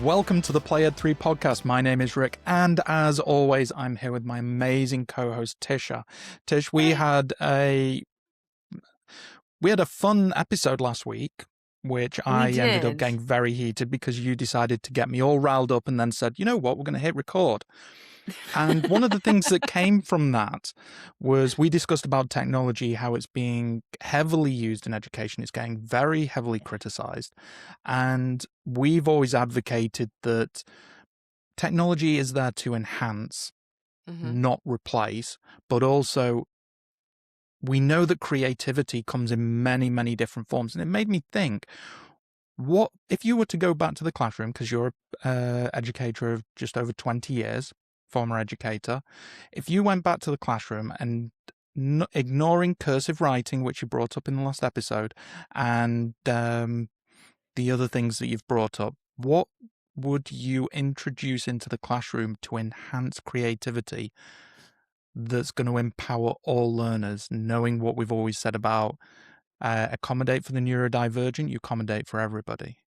Welcome to the Play Ed 3 podcast. My name is Rick, and as always, I'm here with my amazing co-host Tisha. Tish, we had a fun episode last week, which I ended up getting very heated because you decided to get me all riled up and then said, you know what, we're going to hit record. And one of the things that came from that was we discussed about technology, how it's being heavily used in education. It's getting very heavily criticized. And we've always advocated that technology is there to enhance, not replace, but also we know that creativity comes in many, many different forms. And it made me think, what if you were to go back to the classroom, because you're an educator of just over 20 years, former educator, if you went back to the classroom and ignoring cursive writing, which you brought up in the last episode, and the other things that you've brought up, what would you introduce into the classroom to enhance creativity that's going to empower all learners, knowing what we've always said about accommodate for the neurodivergent, you accommodate for everybody?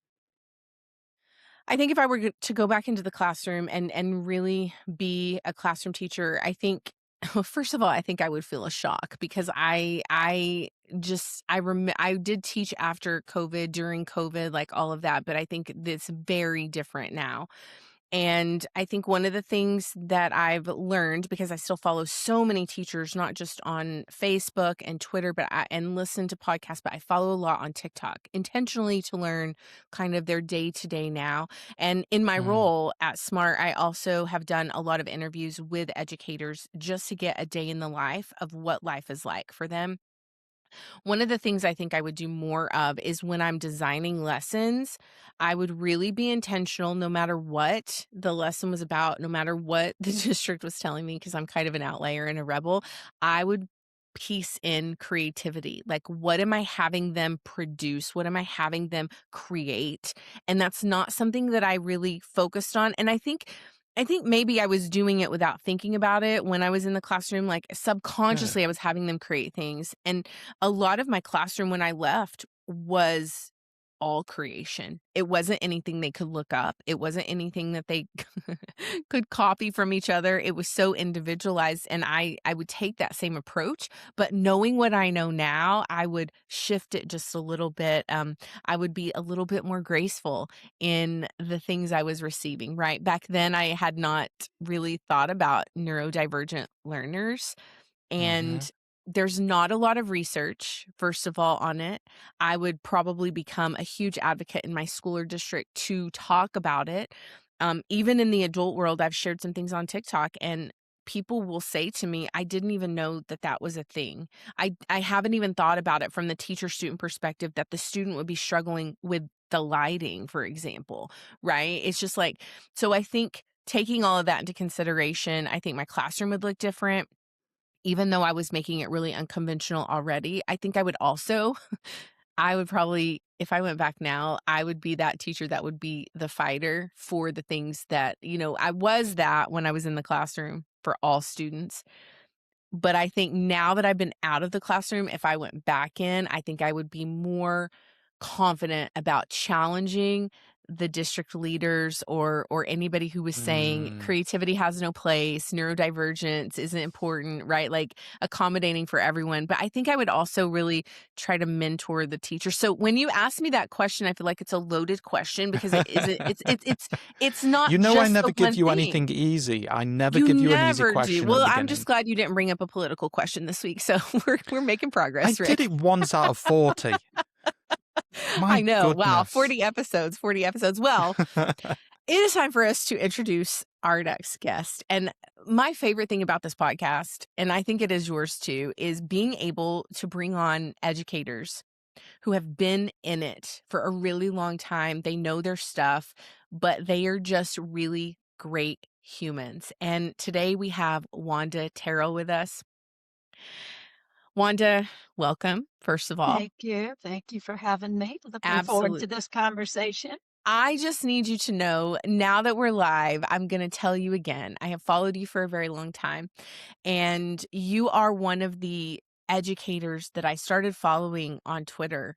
I think if I were to go back into the classroom and really be a classroom teacher, I think, well, first of all, I think I would feel a shock because I did teach after COVID, during COVID, like all of that, but I think it's very different now. And I think one of the things that I've learned, because I still follow so many teachers, not just on Facebook and Twitter, and listen to podcasts, but I follow a lot on TikTok intentionally to learn kind of their day to day now. And in my role at Smart, I also have done a lot of interviews with educators just to get a day in the life of what life is like for them. One of the things I think I would do more of is when I'm designing lessons, I would really be intentional no matter what the lesson was about, no matter what the district was telling me, because I'm kind of an outlier and a rebel. I would piece in creativity. Like, what am I having them produce? What am I having them create? And that's not something that I really focused on. And I think maybe I was doing it without thinking about it when I was in the classroom. Like, subconsciously, I was having them create things. And a lot of my classroom when I left was all creation. It wasn't anything they could look up. It wasn't anything that they could copy from each other. It was so individualized. And I would take that same approach, but knowing what I know now, I would shift it just a little bit. I would be a little bit more graceful in the things I was receiving, right? Back then, I had not really thought about neurodivergent learners. And there's not a lot of research, first of all, on it. I would probably become a huge advocate in my school or district to talk about it. Even in the adult world, I've shared some things on TikTok, and people will say to me, I didn't even know that that was a thing. I haven't even thought about it from the teacher-student perspective, that the student would be struggling with the lighting, for example, right? It's just like, so I think taking all of that into consideration, I think my classroom would look different. Even though I was making it really unconventional already, I think I would also, I would probably, if I went back now, I would be that teacher that would be the fighter for the things that, I was that when I was in the classroom for all students. But I think now that I've been out of the classroom, if I went back in, I think I would be more confident about challenging the district leaders or anybody who was saying creativity has no place, neurodivergence isn't important, right? Like accommodating for everyone. But I think I would also really try to mentor the teacher. So when you ask me that question, I feel like it's a loaded question because it's not You know, just I never the give one you thing. anything easy. I never You give you an easy never question do. at Well, the I'm beginning. just glad you didn't bring up a political question this week. So we're making progress, I Rick. did it once out of 40. My I know. Wow, goodness. 40 episodes, 40 episodes. Well, it is time for us to introduce our next guest. And my favorite thing about this podcast, and I think it is yours too, is being able to bring on educators who have been in it for a really long time. They know their stuff, but they are just really great humans. And today we have Wanda Terrell with us. Wanda, welcome, first of all. Thank you. Thank you for having me. Looking forward to Absolutely. this conversation. I just need you to know, now that we're live, I'm going to tell you again. I have followed you for a very long time, and you are one of the educators that I started following on Twitter.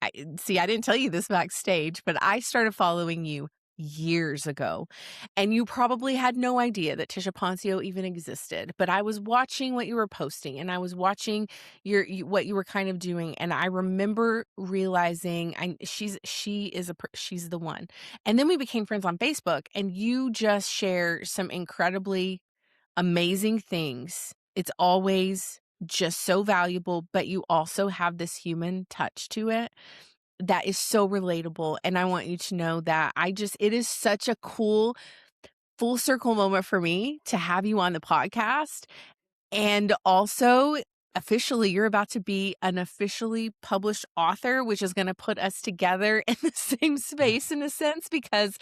I didn't tell you this backstage, but I started following you years ago. And you probably had no idea that Tisha Poncio even existed. But I was watching what you were posting, and I was watching what you were kind of doing. And I remember realizing she's the one. And then we became friends on Facebook, and you just share some incredibly amazing things. It's always just so valuable, but you also have this human touch to it that is so relatable. And I want you to know that it is such a cool full circle moment for me to have you on the podcast. And also, officially, you're about to be an officially published author, which is going to put us together in the same space in a sense, because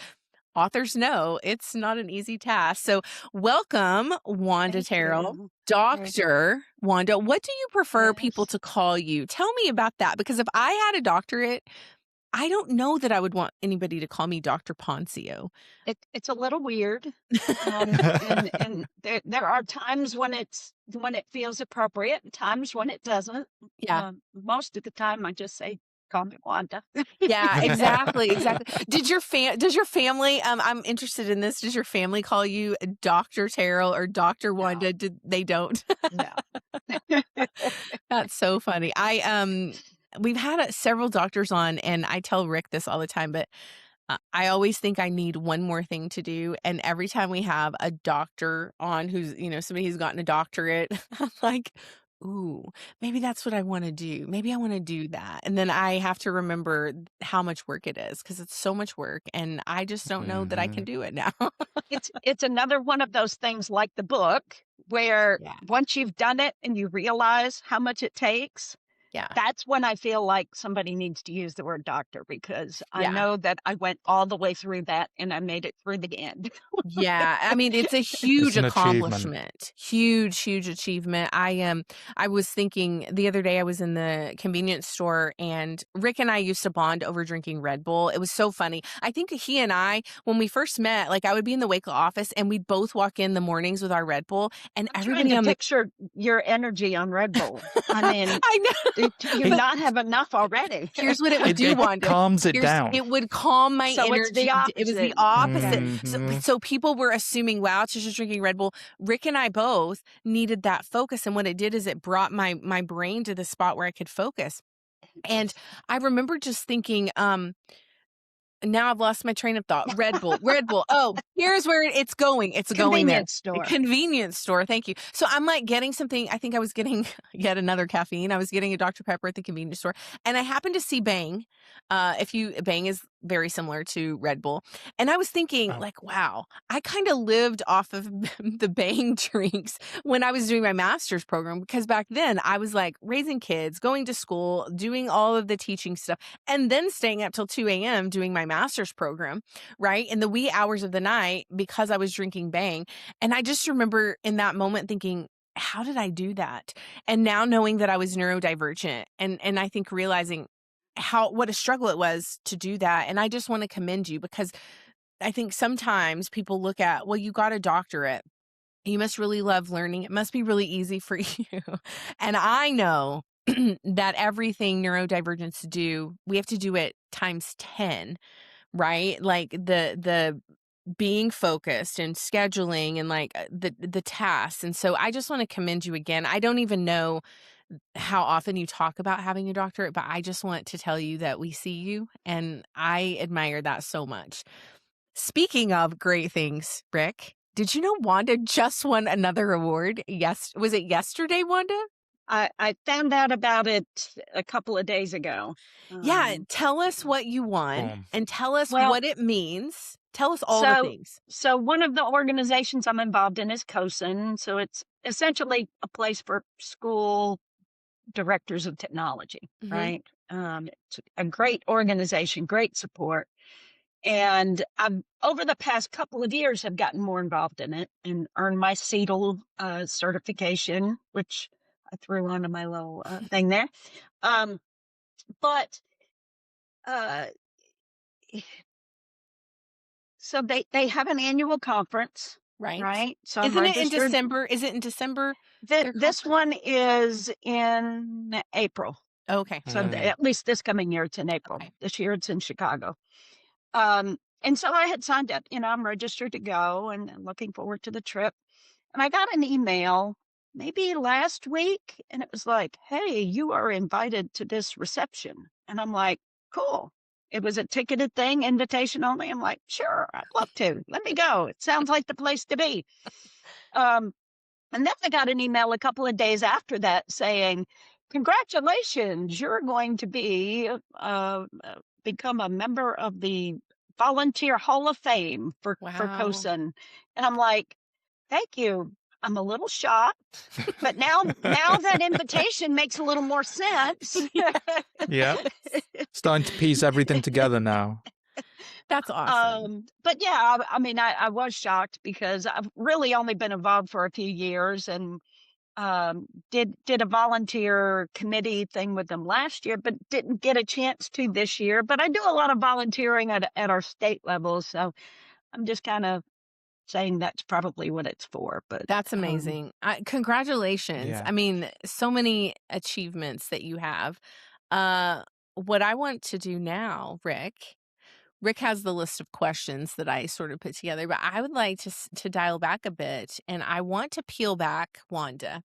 authors know it's not an easy task. So welcome, Wanda Terrell. Dr. Wanda, what do you prefer people to call you? Tell me about that, because if I had a doctorate, I don't know that I would want anybody to call me Dr. Poncio. It's a little weird. And there are times when it feels appropriate, and times when it doesn't. Yeah. Most of the time I just say, call me Wanda. Yeah, exactly. Does your family, I'm interested in this. Does your family call you Dr. Terrell or Dr. Wanda? No. They don't? No. That's so funny. We've had several doctors on, and I tell Rick this all the time, but I always think I need one more thing to do. And every time we have a doctor on who's, somebody who's gotten a doctorate, I'm like, ooh, maybe that's what I want to do. Maybe I want to do that. And then I have to remember how much work it is, because it's so much work, and I just don't know that I can do it now. It's another one of those things like the book where once you've done it and you realize how much it takes, that's when I feel like somebody needs to use the word doctor, because I know that I went all the way through that and I made it through the end. Yeah. I mean, it's a huge accomplishment. Huge achievement. I was thinking the other day, I was in the convenience store, and Rick and I used to bond over drinking Red Bull. It was so funny. I think he and I, when we first met, like, I would be in the Waco office and we'd both walk in the mornings with our Red Bull, and I'm everybody trying to picture your energy on Red Bull. I mean, I know. You not have enough already. Here's what it would do, Wanda. Calms it down. It would calm my energy. It's the opposite. It was the opposite. Mm-hmm. So people were assuming, wow, she's just drinking Red Bull. Rick and I both needed that focus. And what it did is it brought my brain to the spot where I could focus. And I remember just thinking, now I've lost my train of thought. Red Bull. Oh, here's where it's going. It's going there. Convenience store. Thank you. So I'm like getting something. I think I was getting yet another caffeine. I was getting a Dr. Pepper at the convenience store, and I happened to see Bang. Bang is very similar to Red Bull. And I was thinking, like, wow, I kind of lived off of the Bang drinks when I was doing my master's program, because back then I was like raising kids, going to school, doing all of the teaching stuff, and then staying up till 2 a.m. doing my master's program, right? In the wee hours of the night, because I was drinking Bang. And I just remember in that moment thinking, how did I do that? And now knowing that I was neurodivergent, and I think realizing what a struggle it was to do that. And I just want to commend you, because I think sometimes people look at, well, you got a doctorate, you must really love learning, it must be really easy for you. And I know that everything neurodivergents do, we have to do it times 10, right? Like the being focused and scheduling and like the tasks. And so I just want to commend you again. I don't even know how often you talk about having a doctorate, but I just want to tell you that we see you, and I admire that so much. Speaking of great things, Rick, did you know Wanda just won another award? Yes. Was it yesterday, Wanda? I found out about it a couple of days ago. Yeah. Tell us what you won and tell us what it means. Tell us all the things. So one of the organizations I'm involved in is COSIN. So it's essentially a place for school directors of technology, right? It's a great organization, great support. And I've, over the past couple of years, have gotten more involved in it and earned my CETL certification, which I threw onto my little thing there. So they have an annual conference, right? So isn't it in December? Is it in December? This one is in April. Okay. So at least this coming year, it's in April. This year it's in Chicago. And so I had signed up, I'm registered to go and looking forward to the trip. And I got an email maybe last week, and it was like, "Hey, you are invited to this reception." And I'm like, "Cool." It was a ticketed thing, invitation only. I'm like, "Sure, I'd love to. Let me go. It sounds like the place to be." Um, and then I got an email a couple of days after that saying, "Congratulations, you're going to become a member of the Volunteer Hall of Fame for Wow. COSN." And I'm like, "Thank you. I'm a little shocked, but now that invitation makes a little more sense." Yeah. Starting to piece everything together now. That's awesome. But yeah, I mean, I was shocked because I've really only been involved for a few years, and did a volunteer committee thing with them last year, but didn't get a chance to this year. But I do a lot of volunteering at our state level, so I'm just kind of saying that's probably what it's for. But That's amazing. Congratulations. Yeah. I mean, so many achievements that you have. What I want to do now, Rick has the list of questions that I sort of put together, but I would like to dial back a bit, and I want to peel back Wanda.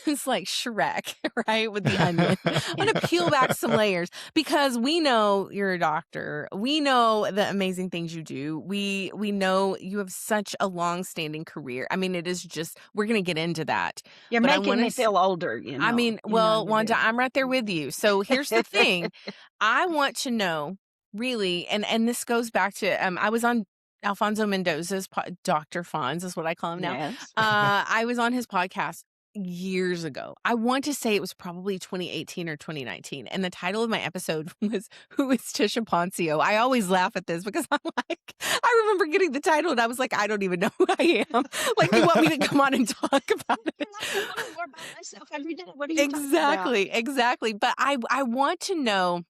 It's like Shrek, right, with the onion. I want to peel back some layers because we know you're a doctor. We know the amazing things you do. We know you have such a long-standing career. I mean, it is just we're going to get into that. you're But I making want me to feel older, I mean, well, you Wanda, do. I'm right there with you. So here's the thing. I want to know really, and this goes back to I was on Alfonso Mendoza's Dr. Fonz is what I call him now. Yes. I was on his podcast years ago. I want to say it was probably 2018 or 2019. And the title of my episode was Who is Tisha Poncio? I always laugh at this because I'm like, I remember getting the title and I was like, I don't even know who I am. Like, you want me to come on and talk about it? I learn more about myself every day. What are you talking about? Exactly. But I want to know.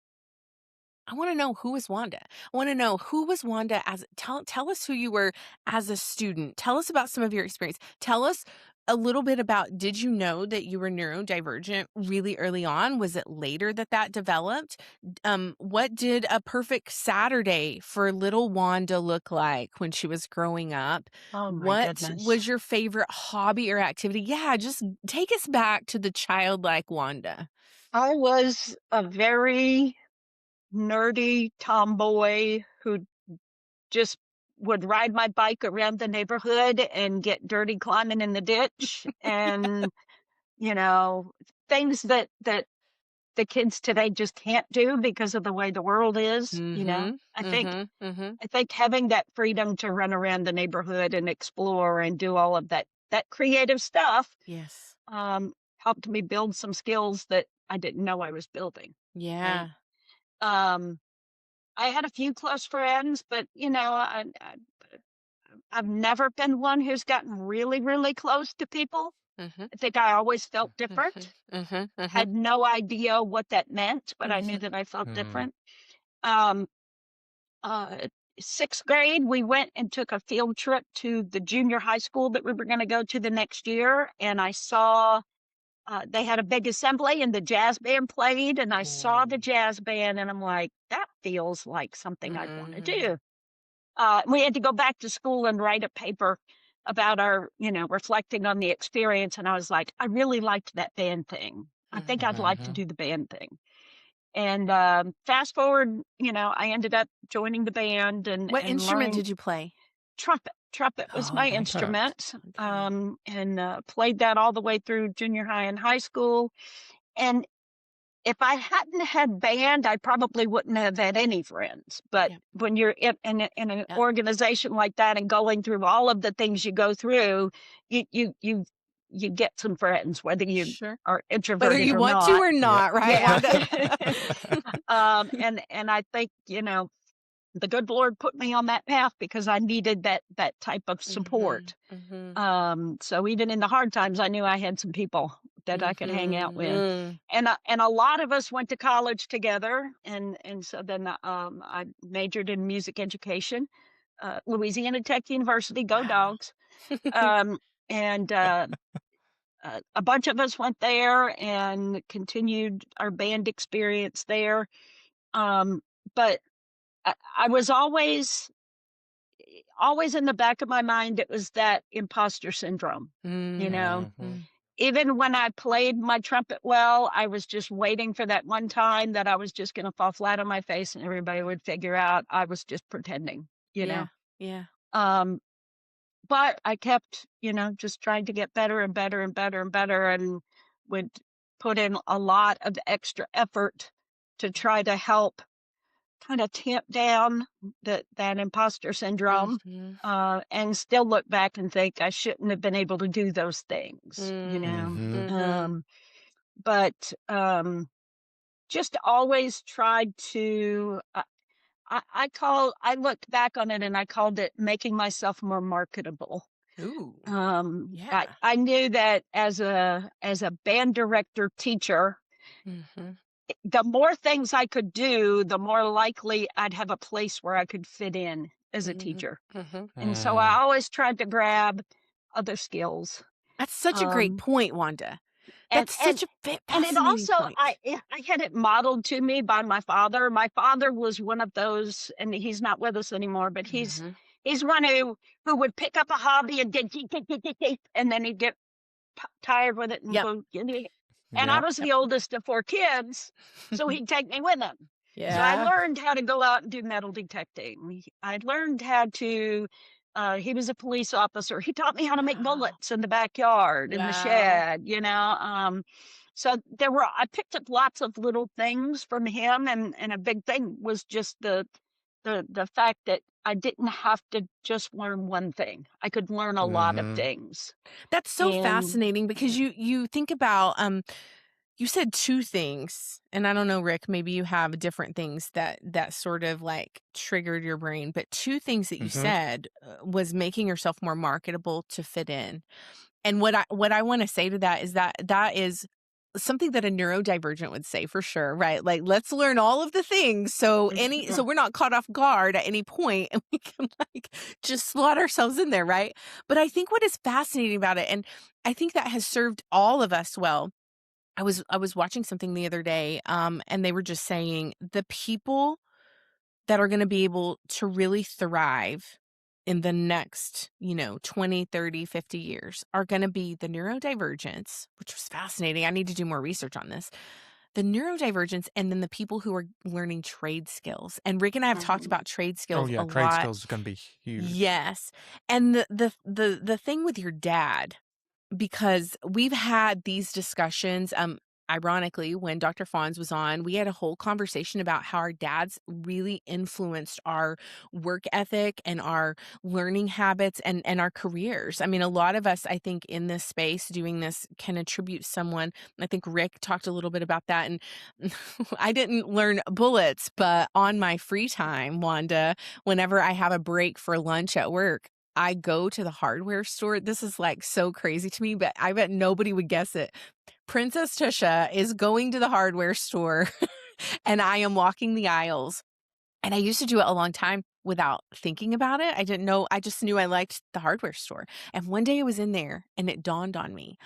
I want to know who is Wanda. I want to know who was Wanda as tell us who you were as a student. Tell us about some of your experience. Tell us a little bit about did you know that you were neurodivergent really early on? Was it later that developed? What did a perfect Saturday for little Wanda look like when she was growing up? Oh my What goodness. was your favorite hobby or activity? Yeah, just take us back to the childlike Wanda. I was a very nerdy tomboy who just would ride my bike around the neighborhood and get dirty climbing in the ditch and things that the kids today just can't do because of the way the world is. I think having that freedom to run around the neighborhood and explore and do all of that creative stuff, Yes. helped me build some skills that I didn't know I was building. Yeah. Right? I had a few close friends, but I've never been one who's gotten really, really close to people. I think I always felt different. Had no idea what that meant, but I knew that I felt different. Um, 6th grade, we went and took a field trip to the junior high school that we were going to go to the next year, and I saw they had a big assembly and the jazz band played, and I saw the jazz band, and I'm like, that feels like something I'd want to do. We had to go back to school and write a paper about our, reflecting on the experience. And I was like, I really liked that band thing. I think I'd like to do the band thing. And fast forward, I ended up joining the band and What instrument learning. did you play? Trumpet. Trumpet was my instrument. Okay. And played that all the way through junior high and high school. And if I hadn't had band, I probably wouldn't have had any friends. But when you're in an organization like that and going through all of the things you go through, you get some friends, whether you are introverted whether you or want not. to or not, right? Yeah. And I think the good Lord put me on that path because I needed that type of support. So even in the hard times, I knew I had some people that I could hang out with. And a lot of us went to college together. And so then I majored in music education, Louisiana Tech University, go Dogs. And a bunch of us went there and continued our band experience there. But I was always in the back of my mind, it was that imposter syndrome, you know. Even when I played my trumpet well, I was just waiting for that one time that I was just going to fall flat on my face and everybody would figure out I was just pretending, you know. Yeah. But I kept, just trying to get better and better and better and better, and would put in a lot of extra effort to try to help kind of tamp down that imposter syndrome, and still look back and think I shouldn't have been able to do those things, but just always tried to, I looked back on it and I called it making myself more marketable. Ooh. Yeah. I knew that as a band director teacher, the more things I could do, the more likely I'd have a place where I could fit in as a teacher. And so I always tried to grab other skills. That's such a great point, Wanda. That's such a fascinating and it also, point. I had it modeled to me by my father. My father was one of those, and he's not with us anymore, but he's one who would pick up a hobby and and then he'd get tired with it and go, and I was the oldest of 4 kids, so he'd take me with him. So I learned how to go out and do metal detecting. I learned how to, he was a police officer. He taught me how to make bullets in the backyard, in the shed, so I picked up lots of little things from him, and a big thing was just the fact that I didn't have to just learn one thing. I could learn a lot of things. That's so fascinating, because you think about, you said 2 things, and I don't know, Rick, maybe you have different things that sort of like triggered your brain, but 2 things that you said was making yourself more marketable to fit in. And what I want to say to that is that is something that a neurodivergent would say for sure, right? Like, let's learn all of the things so we're not caught off guard at any point and we can like just slot ourselves in there, right? But I think what is fascinating about it, and I think that has served all of us well. I was watching something the other day, and they were just saying the people that are going to be able to really thrive in the next, 20, 30, 50 years are going to be the neurodivergence, which was fascinating. I need to do more research on this. The neurodivergence, and then the people who are learning trade skills. And Rick and I have talked about trade skills a lot. Trade skills is going to be huge. Yes. And the thing with your dad, because we've had these discussions, ironically, when Dr. Fons was on, we had a whole conversation about how our dads really influenced our work ethic and our learning habits and our careers. I mean, a lot of us, I think, in this space doing this can attribute someone. I think Rick talked a little bit about that. And I didn't learn bullets, but on my free time, Wanda, whenever I have a break for lunch at work, I go to the hardware store. This is like so crazy to me, but I bet nobody would guess it. Princess Tisha is going to the hardware store and I am walking the aisles. And I used to do it a long time without thinking about it. I didn't know. I just knew I liked the hardware store. And one day I was in there and it dawned on me.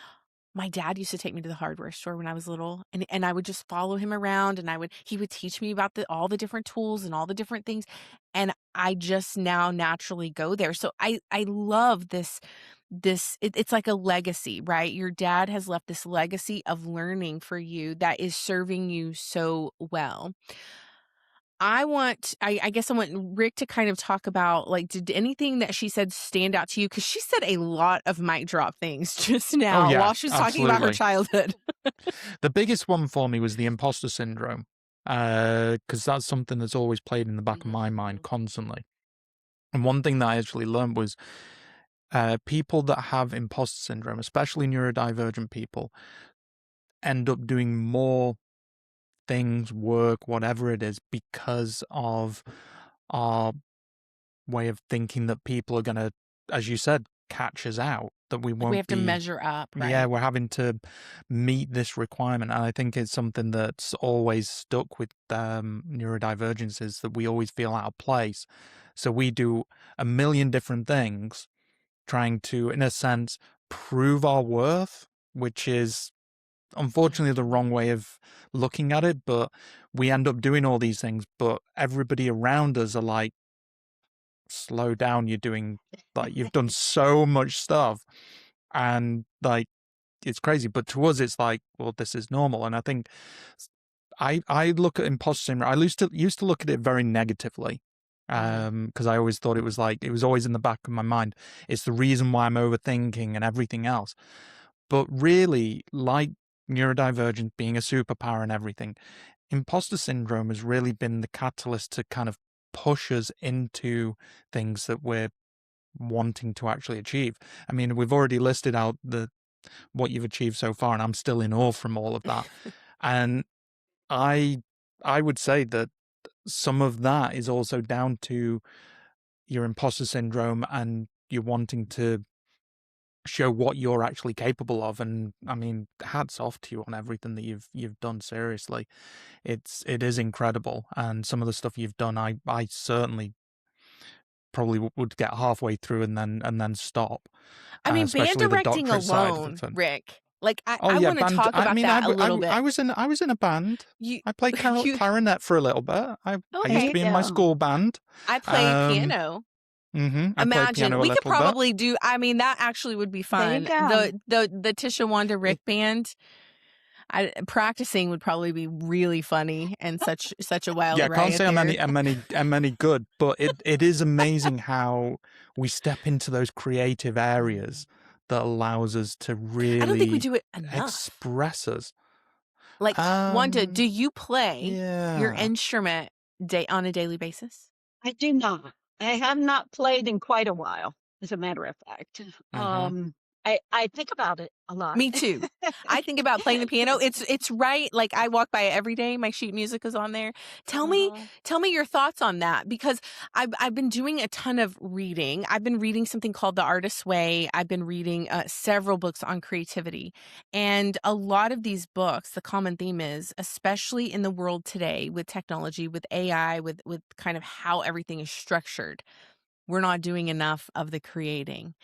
My dad used to take me to the hardware store when I was little, and I would just follow him around, and he would teach me about all the different tools and all the different things. And I just now naturally go there. So I love this, it's like a legacy, right? Your dad has left this legacy of learning for you that is serving you so well. I guess I want Rick to kind of talk about, like, did anything that she said stand out to you? Because she said a lot of mic drop things just now while she was talking about her childhood. The biggest one for me was the imposter syndrome, because that's something that's always played in the back of my mind constantly. And one thing that I actually learned was people that have imposter syndrome, especially neurodivergent people, end up doing more things, work, whatever it is, because of our way of thinking that people are going to, as you said, catch us out, that we won't we have to measure up, right? Yeah, we're having to meet this requirement. And I think it's something that's always stuck with neurodivergence, is that we always feel out of place. So we do a million different things trying to, in a sense, prove our worth, which is unfortunately the wrong way of looking at it, but we end up doing all these things, but everybody around us are like, slow down, you've done so much stuff, and like, it's crazy. But to us, it's like, well, this is normal. And I think I look at imposter syndrome. I used to look at it very negatively, because I always thought it was always in the back of my mind. It's the reason why I'm overthinking and everything else. But really, like neurodivergent being a superpower and everything, imposter syndrome has really been the catalyst to kind of push us into things that we're wanting to actually achieve. I mean, we've already listed out what you've achieved so far, and I'm still in awe from all of that. And I would say that some of that is also down to your imposter syndrome and you wanting to show what you're actually capable of. And I mean, hats off to you on everything that you've done. Seriously, it is incredible. And some of the stuff you've done, I certainly probably would get halfway through and then stop. I mean, band especially the directing doctorate side of alone, the thing. Rick. Like, I Oh yeah, want to band. talk I about mean, that a little bit. I was in a band. I played clarinet for a little bit. I used to be in my school band. I played piano. I Imagine we could probably do. I mean, that actually would be fun. There you go. The Tisha Wanda Rick band. Practicing would probably be really funny and such a wild ride. Yeah, I can't say I'm any good, but it is amazing how we step into those creative areas that allows us to really, I don't think we do it enough. Express us. Like, Wanda, do you play your Yeah. instrument on a daily basis? I do not. I have not played in quite a while, as a matter of fact. I think about it a lot. Me too. I think about playing the piano. It's right. Like, I walk by it every day. My sheet music is on there. Tell me your thoughts on that, because I've been doing a ton of reading. I've been reading something called The Artist's Way. I've been reading several books on creativity, and a lot of these books, the common theme is, especially in the world today with technology, with AI, with kind of how everything is structured, we're not doing enough of the creating.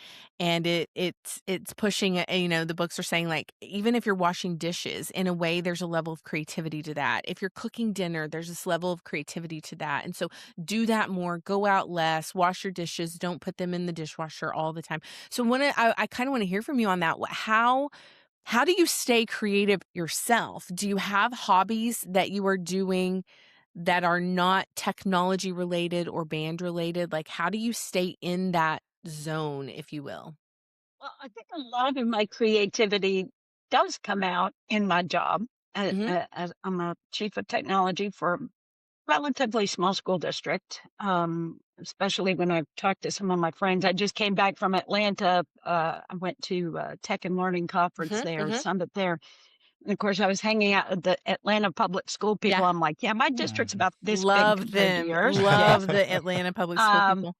And it's pushing, the books are saying, like, even if you're washing dishes, in a way, there's a level of creativity to that. If you're cooking dinner, there's this level of creativity to that. And so do that more, go out less, wash your dishes, don't put them in the dishwasher all the time. So I kind of want to hear from you on that. How do you stay creative yourself? Do you have hobbies that you are doing that are not technology related or band related? Like, how do you stay in that zone, if you will? Well, I think a lot of my creativity does come out in my job. As I'm a chief of technology for a relatively small school district, especially when I've talked to some of my friends. I just came back from Atlanta. I went to a tech and learning conference there, summit there. And of course, I was hanging out with the Atlanta public school people. I'm like, my district's about this big compared to yours. Love the Atlanta public school people.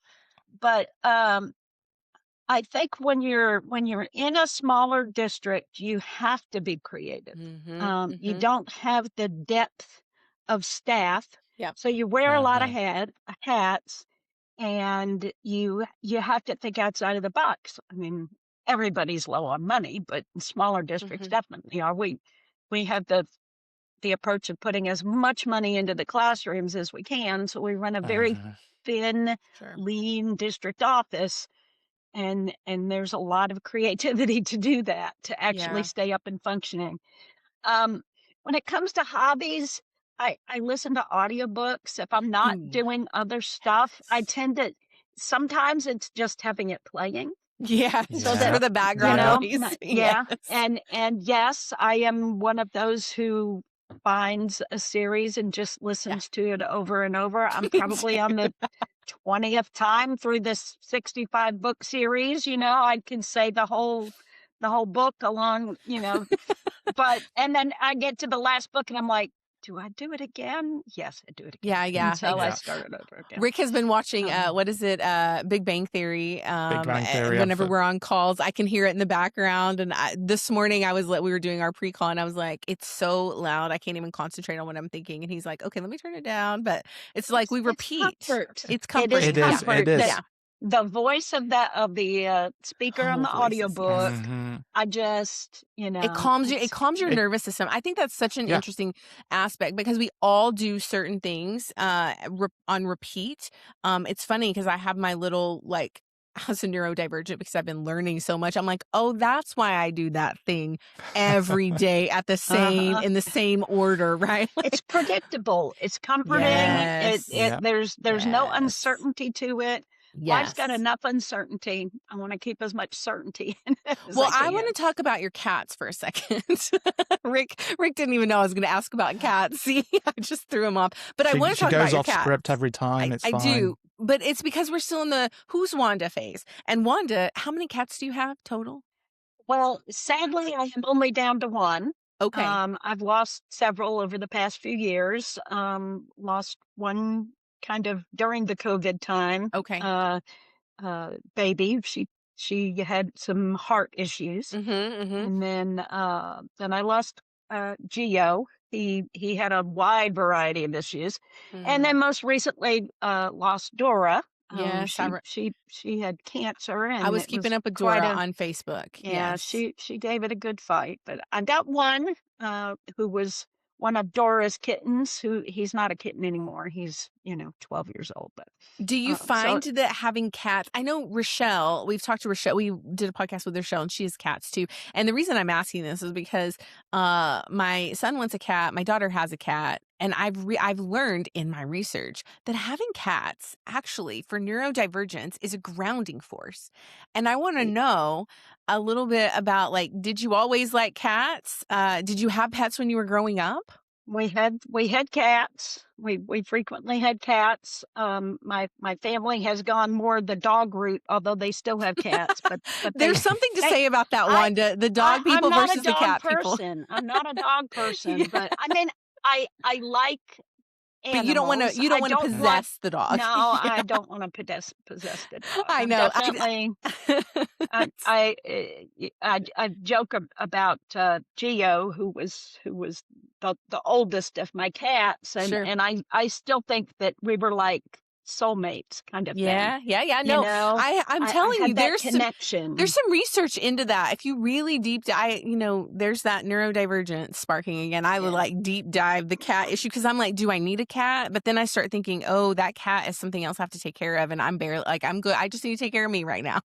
But I think when you're in a smaller district, you have to be creative. You don't have the depth of staff, so you wear a lot of hats, and you have to think outside of the box. I mean, everybody's low on money, but in smaller districts definitely are. We have the approach of putting as much money into the classrooms as we can, so we run a very thin, lean district office, and there's a lot of creativity to do that, to actually stay up and functioning. When it comes to hobbies, I listen to audiobooks. If I'm not doing other stuff, I tend to, sometimes it's just having it playing. So that for the background noise. And yes, I am one of those who finds a series and just listens to it over and over. I'm probably on the 20th time through this 65 book series. I can say the whole book along, but and then I get to the last book and I'm like, do I do it again? Yes, I do it again. Yeah. Until I start it over again. Rick has been watching, what is it? Big Bang Theory. Big Bang Theory. Whenever we're on calls, I can hear it in the background. And this morning we were doing our pre-call and I was like, it's so loud. I can't even concentrate on what I'm thinking. And he's like, okay, let me turn it down. But it's like we repeat. Comfort. It's comfort. It is. Yeah. the voice of the speaker on the Voices, audiobook, yes. I just, It calms you. It calms your nervous system. I think that's such an interesting aspect because we all do certain things on repeat. It's funny because I have my little like as a neurodivergent because I've been learning so much. I'm like, oh, that's why I do that thing every day at the same in the same order, right? It's predictable. It's comforting. Yes. There's no uncertainty to it. Life's got Yes. enough uncertainty. I want to keep as much certainty in it as Well, I I want to talk about your cats for a second. Rick didn't even know I was going to ask about cats. See, I just threw him off. But I want to talk about your cat. She goes off script every time. It's fine. I do, but it's because we're still in the who's Wanda phase. And Wanda, how many cats do you have total? Well, sadly, I am only down to one. Okay. I've lost several over the past few years. Lost one kind of during the COVID time. Okay. Baby, she had some heart issues, and then I lost Geo. He had a wide variety of issues, and then most recently lost Dora. She had cancer, and I was keeping up with Dora on Facebook. Yeah, she gave it a good fight, but I got one who was one of Dora's kittens. He's not a kitten anymore. He's 12 years old. But do you find that having cats? I know Rochelle. We've talked to Rochelle. We did a podcast with Rochelle, and she has cats too. And the reason I'm asking this is because my son wants a cat. My daughter has a cat. And I've learned in my research that having cats actually for neurodivergence is a grounding force. And I want to know a little bit about did you always like cats? Did you have pets when you were growing up? We had cats. We frequently had cats. My family has gone more the dog route, although they still have cats. But there's something to say about that, Wanda. The dog people versus the cat people. I'm not a dog person, but I mean. I like animals. But you don't want to possess the dog. No, I don't want to possess the dog. I know. Definitely. I joke about Geo, who was the oldest of my cats, and I still think that we were like soulmates kind of thing. Yeah. No, I'm telling you, there's connection. There's some research into that. If you really deep dive, there's that neurodivergence sparking again. I would deep dive the cat issue because I'm like, do I need a cat? But then I start thinking, oh, that cat is something else I have to take care of, and I'm barely I'm good. I just need to take care of me right now.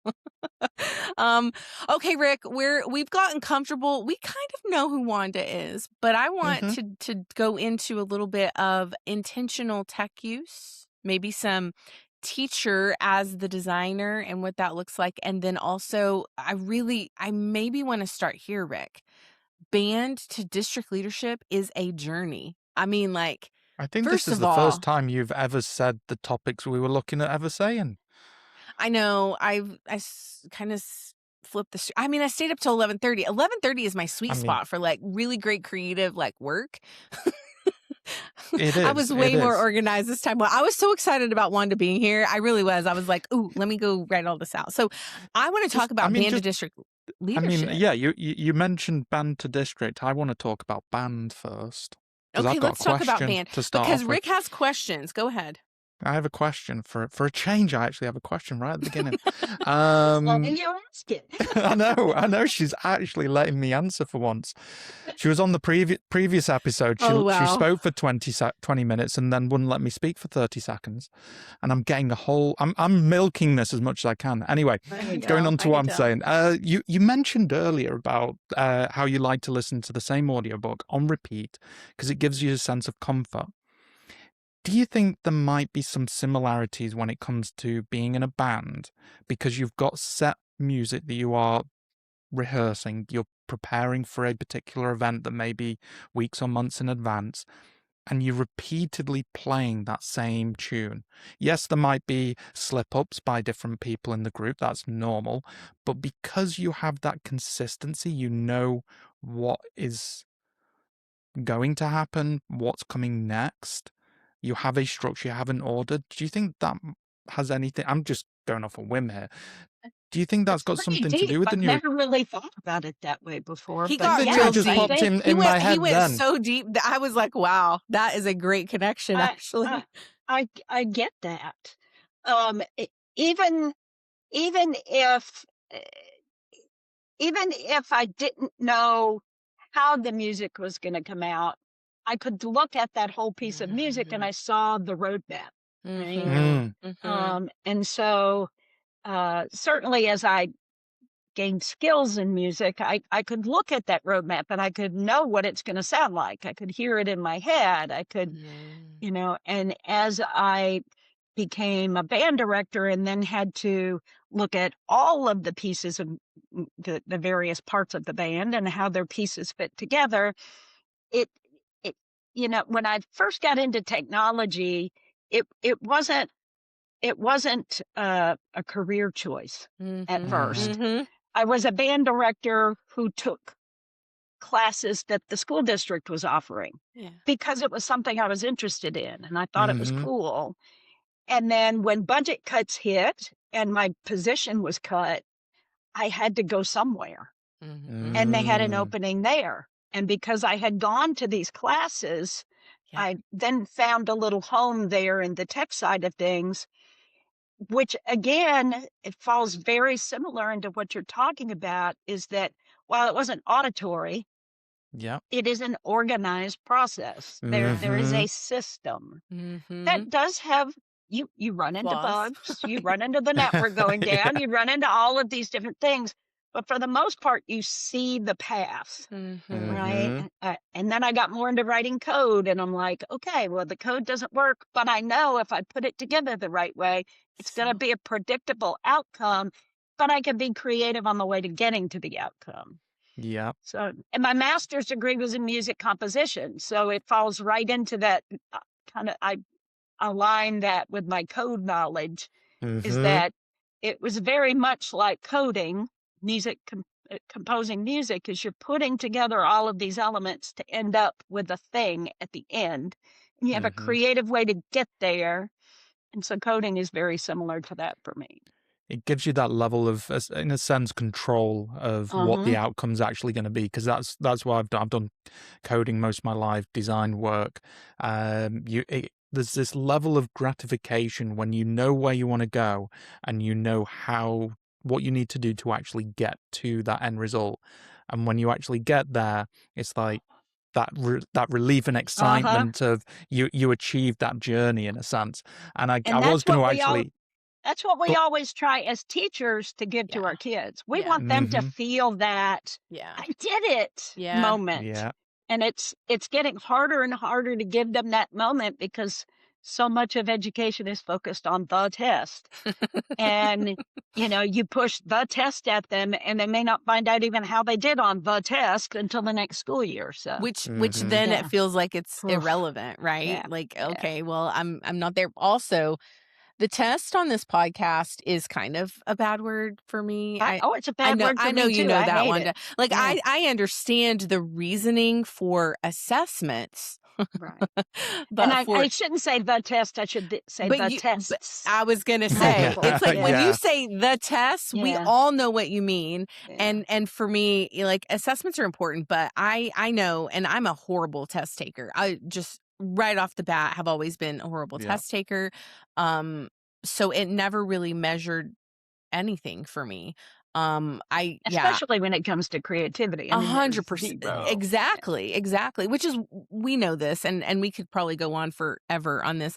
Okay, Rick, we've gotten comfortable. We kind of know who Wanda is, but I want to go into a little bit of intentional tech use. Maybe some teacher as the designer and what that looks like. And then also, I maybe want to start here, Rick. Band to district leadership is a journey. I mean, I think this is the first time you've ever said the topics we were looking at ever saying. I know. I kind of flipped the. I mean, I stayed up till 11:30. 11:30 is my sweet spot for really great creative work. I was way more organized this time. Well, I was so excited about Wanda being here. I really was. I was like, ooh, let me go write all this out. So I want to talk about band to district leadership. I mean, you mentioned band to district. I want to talk about band first. Okay, let's talk about band. To start because Rick has questions. Go ahead. I have a question for a change. I actually have a question right at the beginning. You ask it. I know. She's actually letting me answer for once. She was on the previous episode. She spoke for 20 minutes and then wouldn't let me speak for 30 seconds. And I'm getting I'm milking this as much as I can. Anyway, going on to what I'm saying. You mentioned earlier about how you like to listen to the same audiobook on repeat because it gives you a sense of comfort. Do you think there might be some similarities when it comes to being in a band because you've got set music that you are rehearsing, you're preparing for a particular event that may be weeks or months in advance, and you're repeatedly playing that same tune? Yes, there might be slip-ups by different people in the group, that's normal, but because you have that consistency, you know what is going to happen, what's coming next. You have a structure, you have an order. Do you think that has anything? I'm just going off a whim here. Do you think that's got something to do with the new? I've never really thought about it that way before. He got real deep. Popped in my head. He went so deep that I was like, "Wow, that is a great connection." Actually, I get that. Even even if I didn't know how the music was going to come out, I could look at that whole piece of music and I saw the roadmap, right? And so certainly as I gained skills in music, I could look at that roadmap and I could know what it's going to sound like. I could hear it in my head. I could, and as I became a band director and then had to look at all of the pieces of the various parts of the band and how their pieces fit together, it when I first got into technology, it wasn't a career choice at first. I was a band director who took classes that the school district was offering because it was something I was interested in and I thought it was cool. And then when budget cuts hit and my position was cut, I had to go somewhere. And they had an opening there. And because I had gone to these classes, I then found a little home there in the tech side of things, which again, it falls very similar into what you're talking about, is that while it wasn't auditory, it is an organized process. There is a system that does have, you run into bugs, you run into the network going down, you run into all of these different things. But for the most part, you see the path, right? And then I got more into writing code and I'm like, okay, well, the code doesn't work, but I know if I put it together the right way, it's going to be a predictable outcome, but I can be creative on the way to getting to the outcome. So, and my master's degree was in music composition. So it falls right into that kind of, I align that with my code knowledge, is that it was very much like coding. Music, composing music, is you're putting together all of these elements to end up with a thing at the end. And you have a creative way to get there. And so coding is very similar to that for me. It gives you that level of, in a sense, control of what the outcome's actually going to be, because that's what I've done. I've done coding most of my life, design work. There's this level of gratification when you know where you want to go and you know what you need to do to actually get to that end result. And when you actually get there, it's like that relief and excitement of you achieved that journey in a sense. And I was going to actually... That's what we always try as teachers to give to our kids. We want them to feel that I did it moment. And it's getting harder and harder to give them that moment because so much of education is focused on the test. And, you push the test at them and they may not find out even how they did on the test until the next school year. So which then it feels like it's irrelevant, right? Like, okay, well, I'm not there. Also, the test on this podcast is kind of a bad word for me. It's a bad word for me, too. I know you know that, Wanda. Like, I understand the reasoning for assessments. Right. But I shouldn't say the test. I should say the tests. I was going to say, it's like when you say the test, we all know what you mean. And for me, like, assessments are important, but I know, and I'm a horrible test taker. I just right off the bat have always been a horrible test taker. So it never really measured anything for me. Especially when it comes to creativity. 100%. Exactly. Which is, we know this, and we could probably go on forever on this.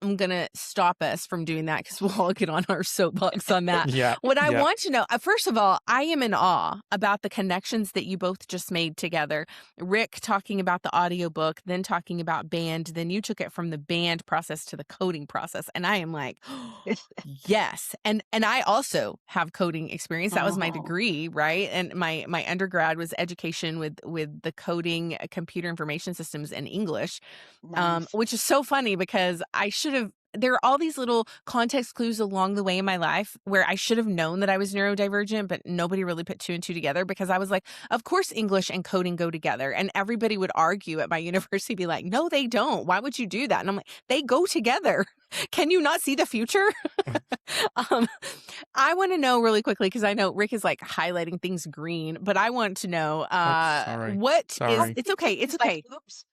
I'm going to stop us from doing that because we'll all get on our soapbox on that. What I want to know, first of all, I am in awe about the connections that you both just made together. Rick talking about the audiobook, then talking about band, then you took it from the band process to the coding process. And I am like, yes. And I also have coding experience. That was my degree, right? And my undergrad was education with the coding, computer information systems and English, which is so funny because there are all these little context clues along the way in my life where I should have known that I was neurodivergent, but nobody really put two and two together because I was like, of course, English and coding go together. And everybody would argue at my university, be like, no, they don't. Why would you do that? And I'm like, they go together. Can you not see the future? I want to know really quickly, because I know Rick is like highlighting things green, but I want to know it's okay. It's okay. Oops.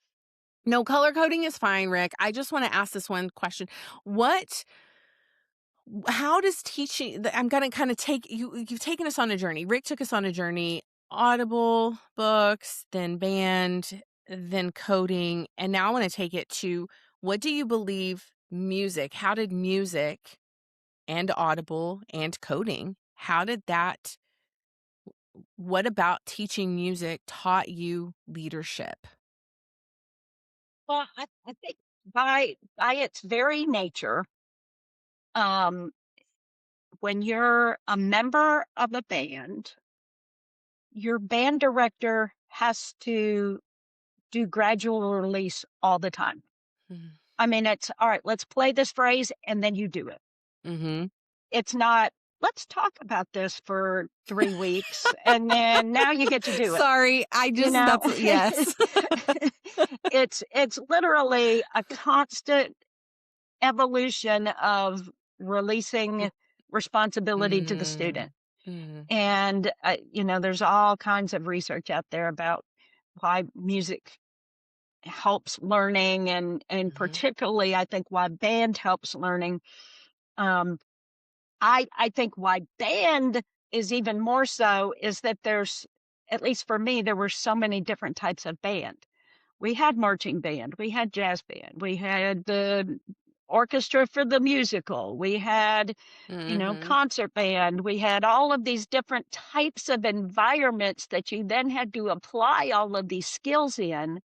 No, color coding is fine, Rick. I just want to ask this one question. What how does teaching, I'm going to kind of take you've taken us on a journey. Rick took us on a journey, Audible, books, then band, then coding. And now I want to take it to, what do you believe music, how did music and Audible and coding, what about teaching music taught you leadership? Well, I think by its very nature, um, when you're a member of a band, your band director has to do gradual release all the time. Mhm. I mean, it's all right, let's play this phrase and then you do it. Mhm. It's not, let's talk about this for 3 weeks and then now you get to do it. Sorry, You know, yes. it's literally a constant evolution of releasing responsibility to the Mm. student. Mm. And, there's all kinds of research out there about why music helps learning and Mhm. particularly I think why band helps learning. Um, I think why band is even more so is that there's, at least for me, there were so many different types of band. We had marching band, we had jazz band, we had the orchestra for the musical, we had, Mhm. concert band, we had all of these different types of environments that you then had to apply all of these skills in.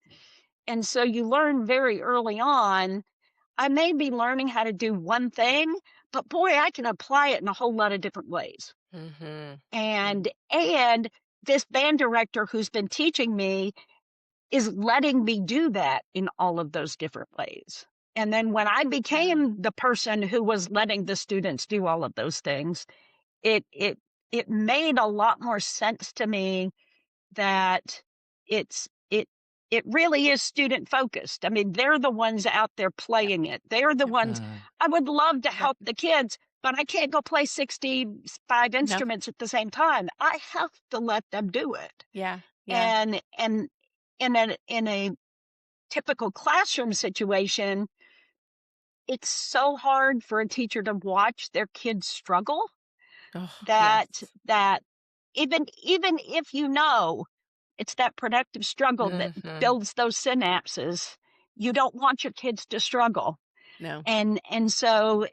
And so you learn very early on, I may be learning how to do one thing, but boy, I can apply it in a whole lot of different ways. Mhm. And this band director who's been teaching me is letting me do that in all of those different ways. And then when I Yeah. became the person who was letting the students do all of those things, it it it made a lot more sense to me that it's it really is student focused. I mean, they're the ones out there Yep. playing it. They're the Yep. ones. I would love to Yep. help the kids, but I can't go play 65 No. instruments at the same time. I have to let them do it. Yeah. Yeah. And in a typical classroom situation, it's so hard for a teacher to watch their kids struggle Oh, that yes. that even if it's that productive struggle that Mhm. builds those synapses, you don't want your kids to struggle. No. And so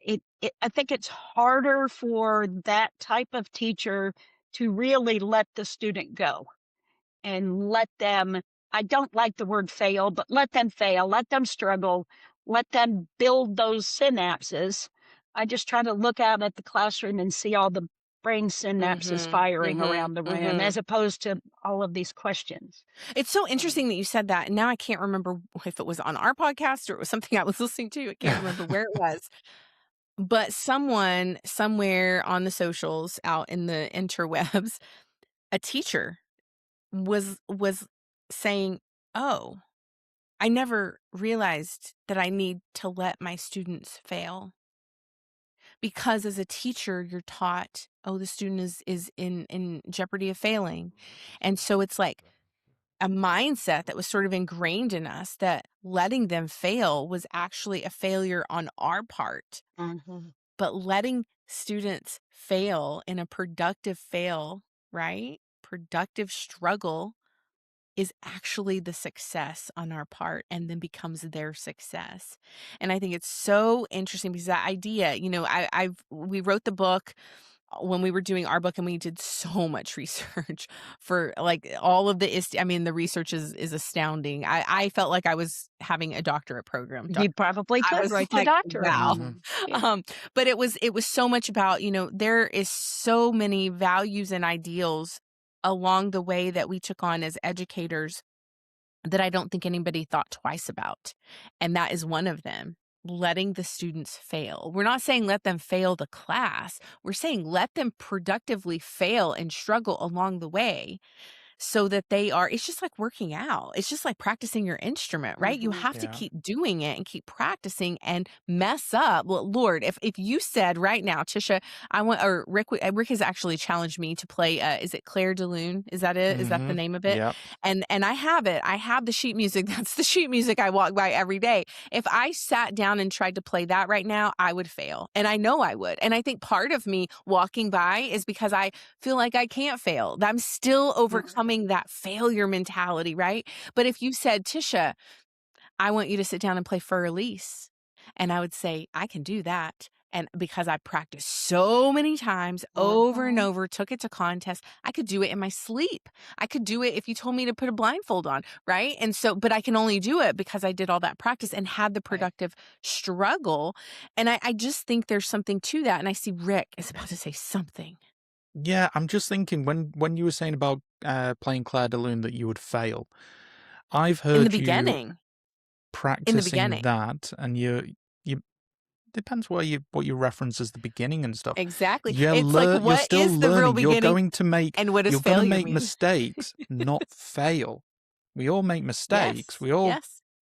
I think it's harder for that type of teacher to really let the student go and let them, I don't like the word fail, but let them fail, let them struggle, let them build those synapses. I just try to look out at the classroom and see all the brain synapses Mhm. firing Mhm. around the room Mhm. as opposed to all of these questions. It's so Um, interesting that you said that, and now I can't remember if it was on our podcast or it was something I was listening to. I can't remember where it was. But someone somewhere on the socials out in the interwebs, a teacher was saying, "Oh, I never realized that I need to let my students fail." Because as a teacher, you're taught, "Oh, the student is in jeopardy of failing." And so it's like a mindset that was sort of ingrained in us that letting them fail was actually a failure on our part. mhm. But letting students fail in a productive fail, right? Productive struggle is actually the success on our part and then becomes their success. And I think it's so interesting because that idea, we wrote the book when we were doing our book and we did so much research for like all of the research is astounding. I felt like I was having a doctorate program. You probably I could was write a like, doctorate. wow. Mhm. Yeah. But it was so much about, there is so many values and ideals along the way that we took on as educators that I don't think anybody thought twice about. And that is one of them, letting the students fail. We're not saying let them fail the class. We're saying let them productively fail and struggle along the way so that it's just like working out. It's just like practicing your instrument, right? You have to keep doing it and keep practicing and mess up. Well, Lord, if you said right now, Tisha, Rick has actually challenged me to play, is it Claire de Lune? Is that it? Is that the name of it? Yep. And I have it. I have the sheet music. That's the sheet music I walk by every day. If I sat down and tried to play that right now, I would fail. And I know I would. And I think part of me walking by is because I feel like I can't fail. I'm still overcoming that failure mentality, right? But if you said, Tisha, I want you to sit down and play Fur Elise, and I would say, I can do that. And because I practiced so many times over and over, took it to contests, I could do it in my sleep. I could do it if you told me to put a blindfold on, right? And so, but I can only do it because I did all that practice and had the productive struggle. And I just think there's something to that. And I see Rick is about to say something. Yeah, I'm just thinking when you were saying about playing Claire de Lune that you would fail, I've heard in the beginning. Practicing that, and you depends what you reference as the beginning and stuff. Exactly. You're It's like, what you're still is the real learning. You're beginning going to make and what does you're going to failure make mean? mistakes, not fail. We all make mistakes. We all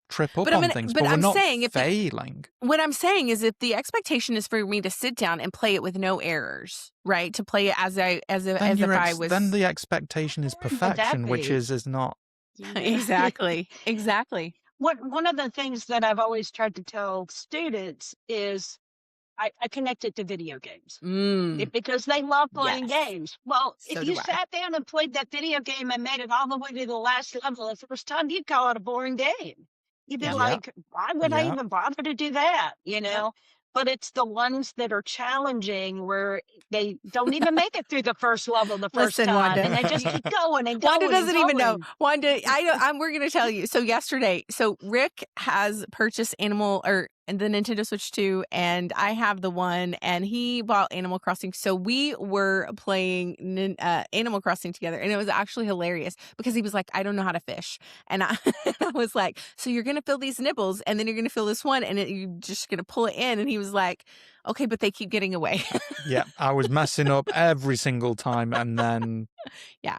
trip up on things, but we're not failing. What I'm saying is, if the expectation is for me to sit down and play it with no errors, right? To play it as if I was. Then the expectation is perfection, which is not. Exactly. One of the things that I've always tried to tell students is I connect it to video games because they love playing games. Well, if you sat down and played that video game and made it all the way to the last level the first time, you'd call it a boring game. You'd be like, why would I even bother to do that? You know? But it's the ones that are challenging where they don't even make it through the first level the first time. Wanda. And they just keep going and going. Wanda doesn't even know. Wanda, we're going to tell you. So yesterday, Rick has purchased the Nintendo Switch 2, and I have the one, and he bought Animal Crossing. So we were playing Animal Crossing together, and it was actually hilarious because he was like, I don't know how to fish. And I was like, so you're going to fill these nibbles, and then you're going to fill this one, and you're just going to pull it in. And he was like, okay, but they keep getting away. Yeah, I was messing up every single time, and then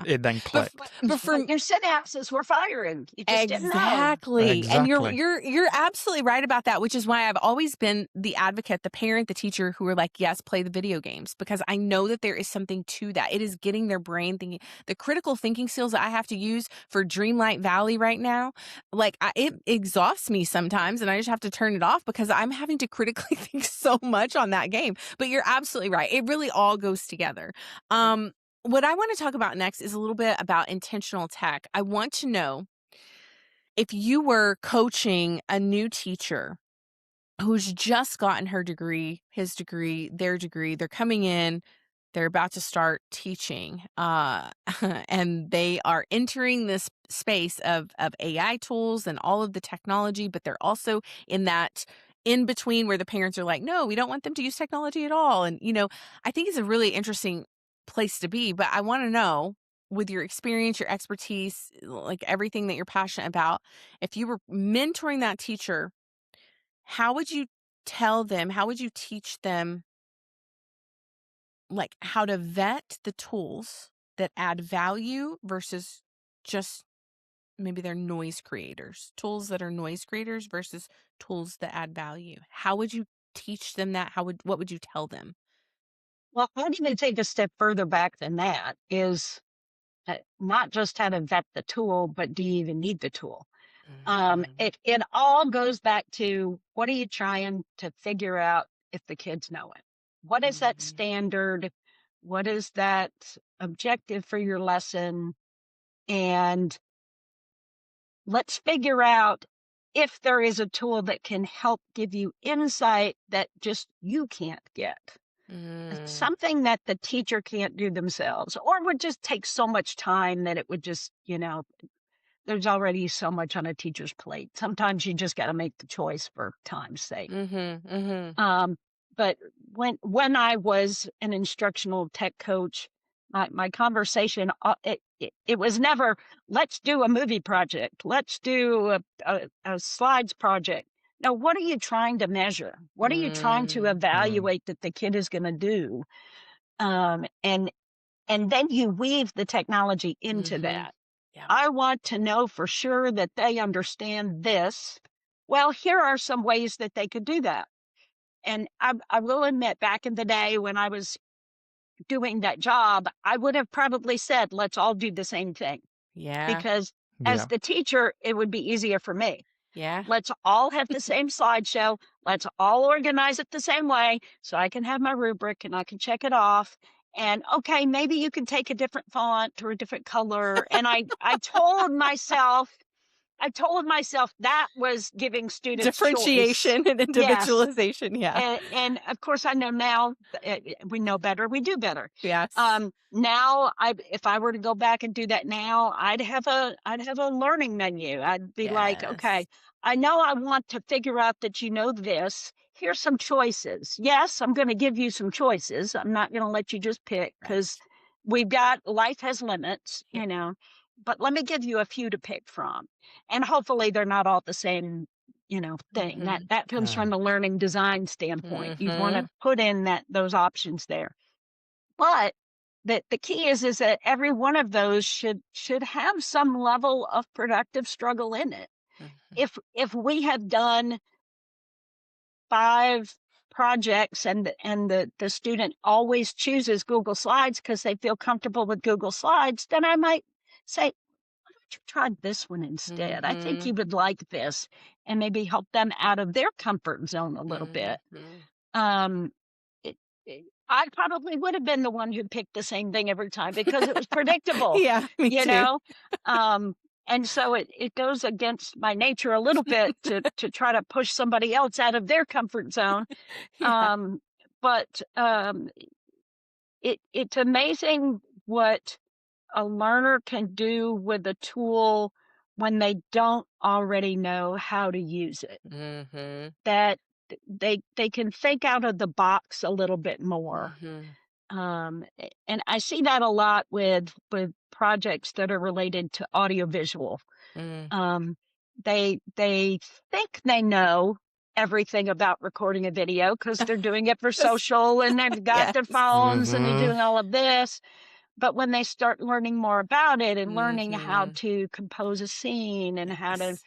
it then clicked. But for your synapses were firing. You just didn't know. Exactly. And you're absolutely right about that, which is why I've always been the advocate, the parent, the teacher who are like, yes, play the video games, because I know that there is something to that. It is getting their brain thinking. The critical thinking skills that I have to use for Dreamlight Valley right now, like it exhausts me sometimes, and I just have to turn it off because I'm having to critically think so much on that game. But you're absolutely right. It really all goes together. What I want to talk about next is a little bit about intentional tech. I want to know if you were coaching a new teacher who's just gotten her degree, his degree, their degree, they're coming in, they're about to start teaching, and they are entering this space of AI tools and all of the technology, but they're also in that in between where the parents are like, no, we don't want them to use technology at all. And, I think it's a really interesting place to be, but I want to know, with your experience, your expertise, like everything that you're passionate about, if you were mentoring that teacher, how would you teach them, like, how to vet the tools that add value versus just maybe they're noise creators, tools that are noise creators versus tools that add value? How would you teach them that? What would you tell them? Well, I'd even take a step further back than that, is not just how to vet the tool, but do you even need the tool? It all goes back to, what are you trying to figure out if the kids know it? What is that standard? What is that objective for your lesson? And let's figure out if there is a tool that can help give you insight that just you can't get. Something that the teacher can't do themselves, or would just take so much time that it would just, there's already so much on a teacher's plate. Sometimes you just got to make the choice for time's sake. But when I was an instructional tech coach, my conversation, it was never, let's do a movie project. Let's do a slides project. No, what are you trying to measure? What are you trying to evaluate that the kid is going to do? And then you weave the technology into that. Yeah. I want to know for sure that they understand this. Well, here are some ways that they could do that. And I will admit, back in the day when I was doing that job, I would have probably said, let's all do the same thing. Yeah. Because as Yeah. the teacher, it would be easier for me. Yeah. Let's all have the same slideshow. Let's all organize it the same way so I can have my rubric and I can check it off. And okay, maybe you can take a different font or a different color. And I told myself that was giving students choice. Differentiation and Yes. individualization. Yeah. And of course, I know now we know better, we do better. Yes. Now, if I were to go back and do that now, I'd have a learning menu. I'd be like, okay, Yes. I know I want to figure out that you know this. Here's some choices. Yes, I'm going to give you some choices. I'm not going to let you just pick because life has limits, Yep. but let me give you a few to pick from. And hopefully they're not all the same, thing. That comes from a learning design standpoint. You'd want to put in those options there. But the key is that every one of those should have some level of productive struggle in it. If we have done 5 projects and the student always chooses Google Slides because they feel comfortable with Google Slides, then I might say, why don't you try this one instead? I think you would like this, and maybe help them out of their comfort zone a little bit. I probably would have been the one who picked the same thing every time because it was predictable. Yeah, me too. And so it goes against my nature a little bit to try to push somebody else out of their comfort zone. Yeah. But it's amazing what a learner can do with a tool when they don't already know how to use it. That they can think out of the box a little bit more. And I see that a lot with projects that are related to audiovisual. They think they know everything about recording a video because they're doing it for social and they've got their phones and they're doing all of this. But when they start learning more about it and learning how to compose a scene and how to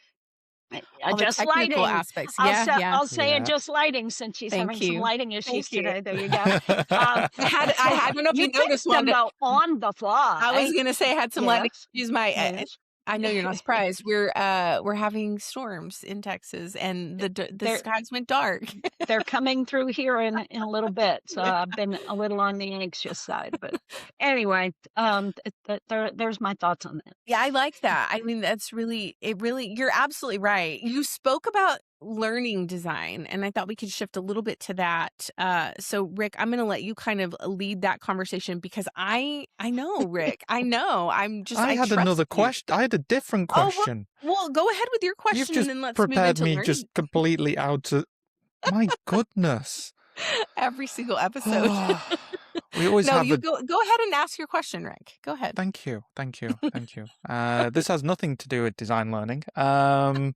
all the adjust technical lighting. aspects. Yeah. I'll say adjust lighting since she's Thank having some you. lighting issues Thank you. today. There you go. I don't know if you noticed, fixed them Wanda. though on the fly. I was gonna say I had some lighting issues. Yes. I know you're not surprised. We're having storms in Texas, and the skies went dark. They're coming through here in a little bit, so I've been a little on the anxious side. But anyway, there's my thoughts on that. Yeah, I like that. I mean, you're absolutely right. You spoke about learning design, and I thought we could shift a little bit to that. So Rick, I'm going to let you kind of lead that conversation because I know, Rick, I know. I had another question. I had a different question. Well, go ahead with your question. You've just and then let's prepared move into me learning. just completely out of. My goodness. Every single episode. We always have. Go ahead and ask your question, Rick. Go ahead. Thank you. This has nothing to do with design learning. The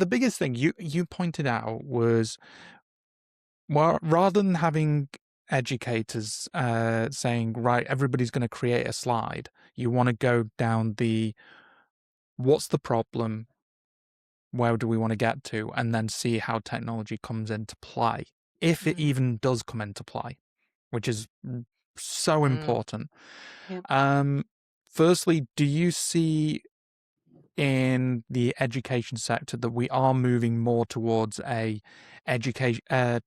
biggest thing you pointed out was, well, rather than having educators saying, right, everybody's going to create a slide, you want to go down what's the problem, where do we want to get to, and then see how technology comes into play, if it even does come into play, which is so important. Firstly, do you see in the education sector that we are moving more towards a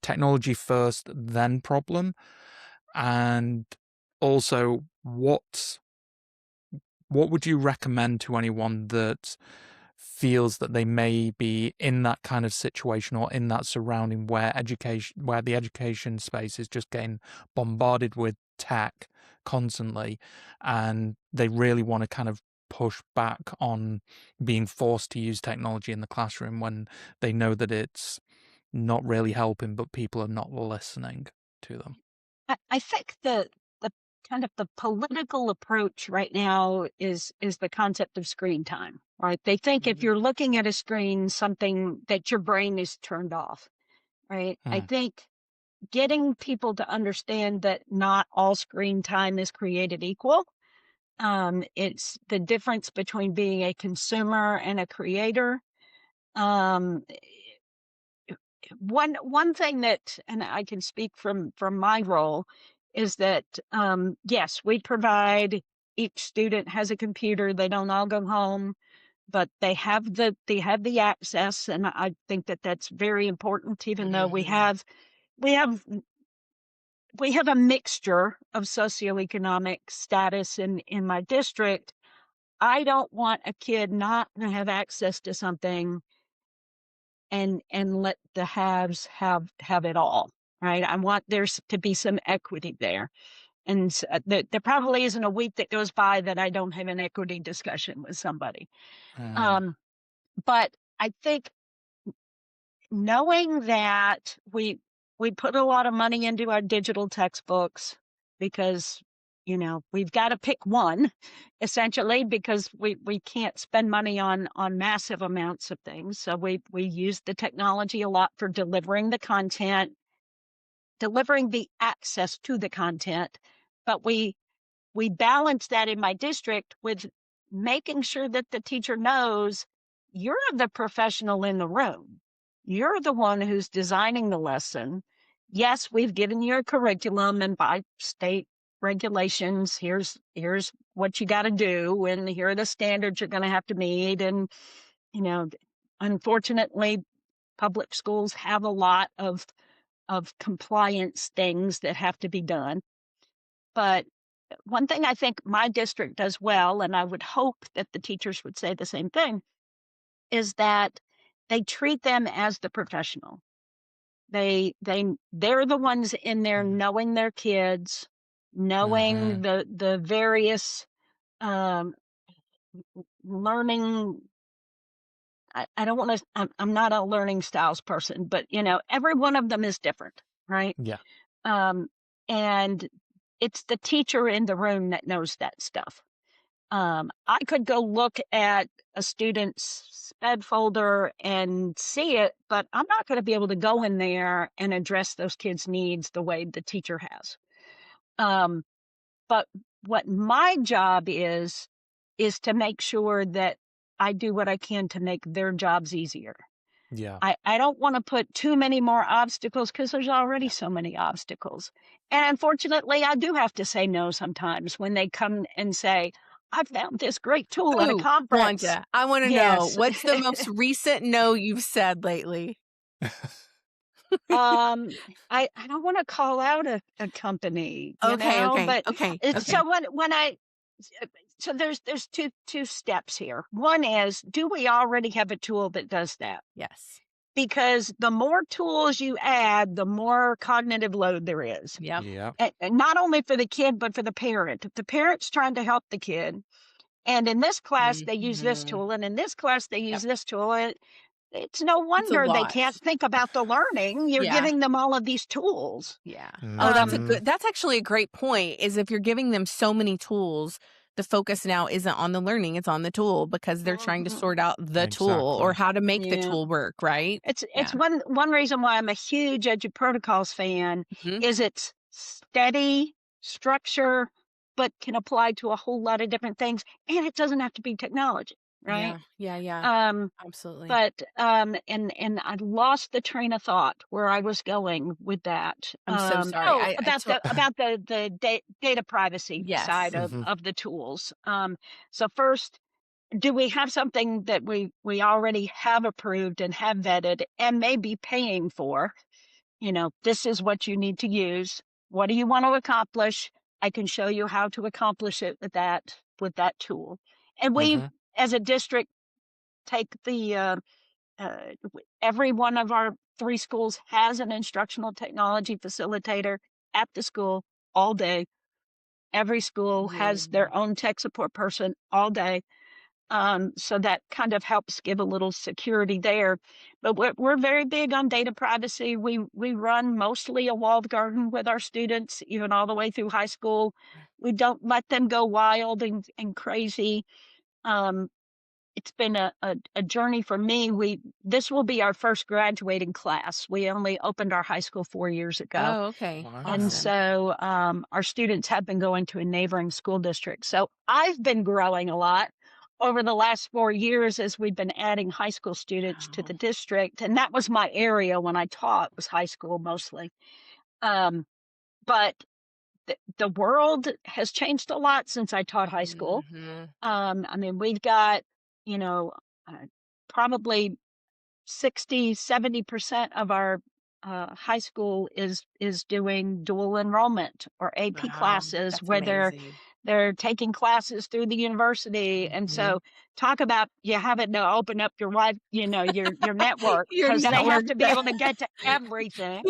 technology first then problem? And also, what would you recommend to anyone that feels that they may be in that kind of situation or in that surrounding where the education space is just getting bombarded with tech constantly, and they really want to kind of push back on being forced to use technology in the classroom when they know that it's not really helping, but people are not listening to them? I think the kind of the political approach right now is the concept of screen time, right? They think if you're looking at a screen, something that your brain is turned off, right? I think getting people to understand that not all screen time is created equal It's the difference between being a consumer and a creator. Um, one thing that, and I can speak from my role, is that yes, we provide, each student has a computer. They don't all go home, but they have the access, and I think that that's very important. Even though we have a mixture of socioeconomic status in my district, I don't want a kid not to have access to something and let the haves have it all, right? I want there's to be some equity there. And there probably isn't a week that goes by that I don't have an equity discussion with somebody. But I think knowing that we put a lot of money into our digital textbooks, because we've got to pick one, essentially, because we can't spend money on massive amounts of things. So we use the technology a lot for delivering the content, delivering the access to the content, but we balance that in my district with making sure that the teacher knows you're the professional in the room. You're the one who's designing the lesson. Yes, we've given you a curriculum, and by state regulations, here's what you got to do, and here are the standards you're going to have to meet. And, unfortunately, public schools have a lot of compliance things that have to be done. But one thing I think my district does well, and I would hope that the teachers would say the same thing, is that they treat them as the professional. They're the ones in there knowing their kids, knowing the various learning. I don't want to. I'm not a learning styles person, but every one of them is different, right? Yeah. And it's the teacher in the room that knows that stuff. I could go look at a student's SPED folder and see it, but I'm not going to be able to go in there and address those kids' needs the way the teacher has. But what my job is to make sure that I do what I can to make their jobs easier. Yeah. I don't want to put too many more obstacles, because there's already so many obstacles. And unfortunately, I do have to say no sometimes when they come and say, I found this great tool at a conference. Wanda, I want to know, what's the most recent no you've said lately? I don't want to call out a company, Okay. So there's two steps here. One is, do we already have a tool that does that? Yes. Because the more tools you add, the more cognitive load there is. Yeah. And not only for the kid, but for the parent. If the parent's trying to help the kid, and in this class they use this tool, and in this class they use this tool, it's no wonder they can't think about the learning. You're giving them all of these tools. Yeah. Oh, that's actually a great point, is if you're giving them so many tools, the focus now isn't on the learning, it's on the tool, because they're trying to sort out the tool or how to make the tool work, right? It's one reason why I'm a huge EduProtocols fan, is it's steady structure, but can apply to a whole lot of different things, and it doesn't have to be technology, right? Yeah. Absolutely. But and I lost the train of thought where I was going with that. I'm so sorry. About the data privacy side of the tools. So first, do we have something that we already have approved and have vetted and may be paying for? This is what you need to use. What do you want to accomplish? I can show you how to accomplish it with that tool. And we, as a district, take the every one of our 3 schools has an instructional technology facilitator at the school all day. Every school has their own tech support person all day. So that kind of helps give a little security there. But we're very big on data privacy. We run mostly a walled garden with our students, even all the way through high school. We don't let them go wild and crazy. it's been a journey for me. This will be our first graduating class. We only opened our high school 4 years ago. Oh, okay. Wow. And Awesome. so our students have been going to a neighboring school district. So I've been growing a lot over the last 4 years as we've been adding high school students to the district. And that was my area when I taught, was high school mostly. But the world has changed a lot since I taught high school. I mean, we've got, you know, probably 60-70% of our high school is doing dual enrollment or AP classes That's where amazing. they're taking classes through the university. And so talk about you having to open up your life, you know, your network, Your because they have network. to be able to get to everything.